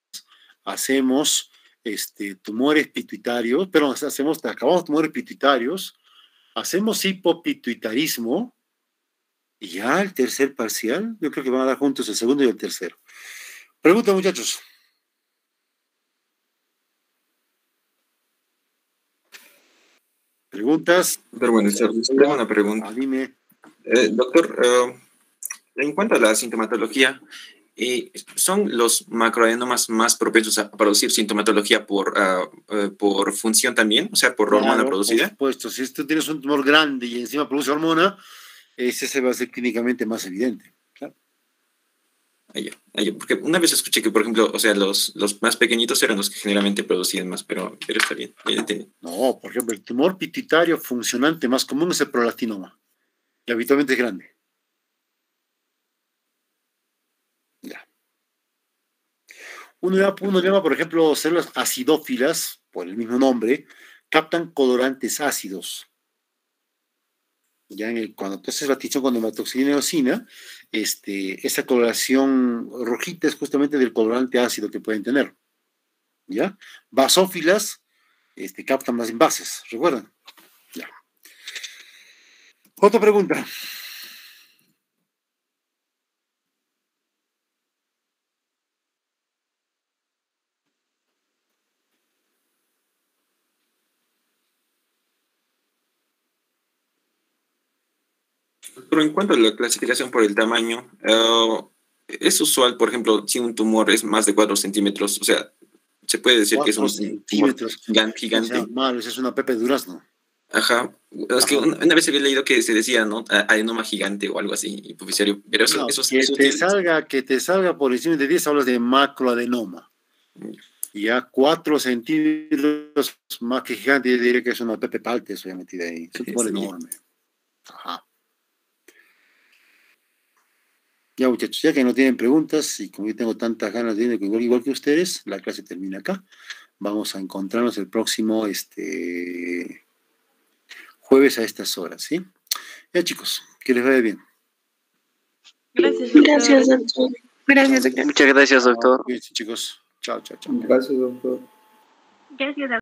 hacemos tumores pituitarios, pero acabamos tumores pituitarios, hacemos hipopituitarismo, y ya el tercer parcial, yo creo que van a dar juntos el segundo y el tercero. Pregunta, muchachos. ¿Preguntas? Pero bueno, tengo una pregunta. Dime. Doctor, en cuanto a la sintomatología, ¿son los macroadenomas más propensos a producir sintomatología por función también? O sea, por hormona producida. Por supuesto, si tú tienes un tumor grande y encima produce hormona, ese se va a ser clínicamente más evidente. Claro. Porque una vez escuché que, por ejemplo, o sea, los más pequeñitos eran los que generalmente producían más, pero está bien. No, por ejemplo, el tumor pituitario funcionante más común es el prolactinoma, y habitualmente es grande. Ya. Uno llama, por ejemplo, células acidófilas, por el mismo nombre, captan colorantes ácidos. Ya cuando tú haces la tinción con hematoxilina y eosina, esa coloración rojita es justamente del colorante ácido que pueden tener. ¿Ya? Basófilas captan más envases, ¿recuerdan? Ya. Otra pregunta. Pero en cuanto a la clasificación por el tamaño, es usual, por ejemplo, si un tumor es más de 4 centímetros, o sea, se puede decir que es un tumor gigante. O sea, malo, esa es una pepe de durazno. Ajá. Es que una vez había leído que se decía, ¿no? Adenoma gigante o algo así, hipoficiario. Pero eso, No, eso que te salga por encima de 10, hablas de macroadenoma. Y ya 4 centímetros más que gigante, yo diría que es una pepe palte, eso ya metida ahí. Es un tumor enorme. Ajá. Ya, muchachos, ya que no tienen preguntas y como yo tengo tantas ganas de ir, igual que ustedes, la clase termina acá. Vamos a encontrarnos el próximo jueves a estas horas, ¿sí? Ya, chicos, que les vaya bien. Gracias, doctor. Gracias, doctor. Gracias, doctor. Muchas gracias, doctor. Cuídense, chicos. Chao, chao, chao. Gracias, doctor. Gracias, doctor.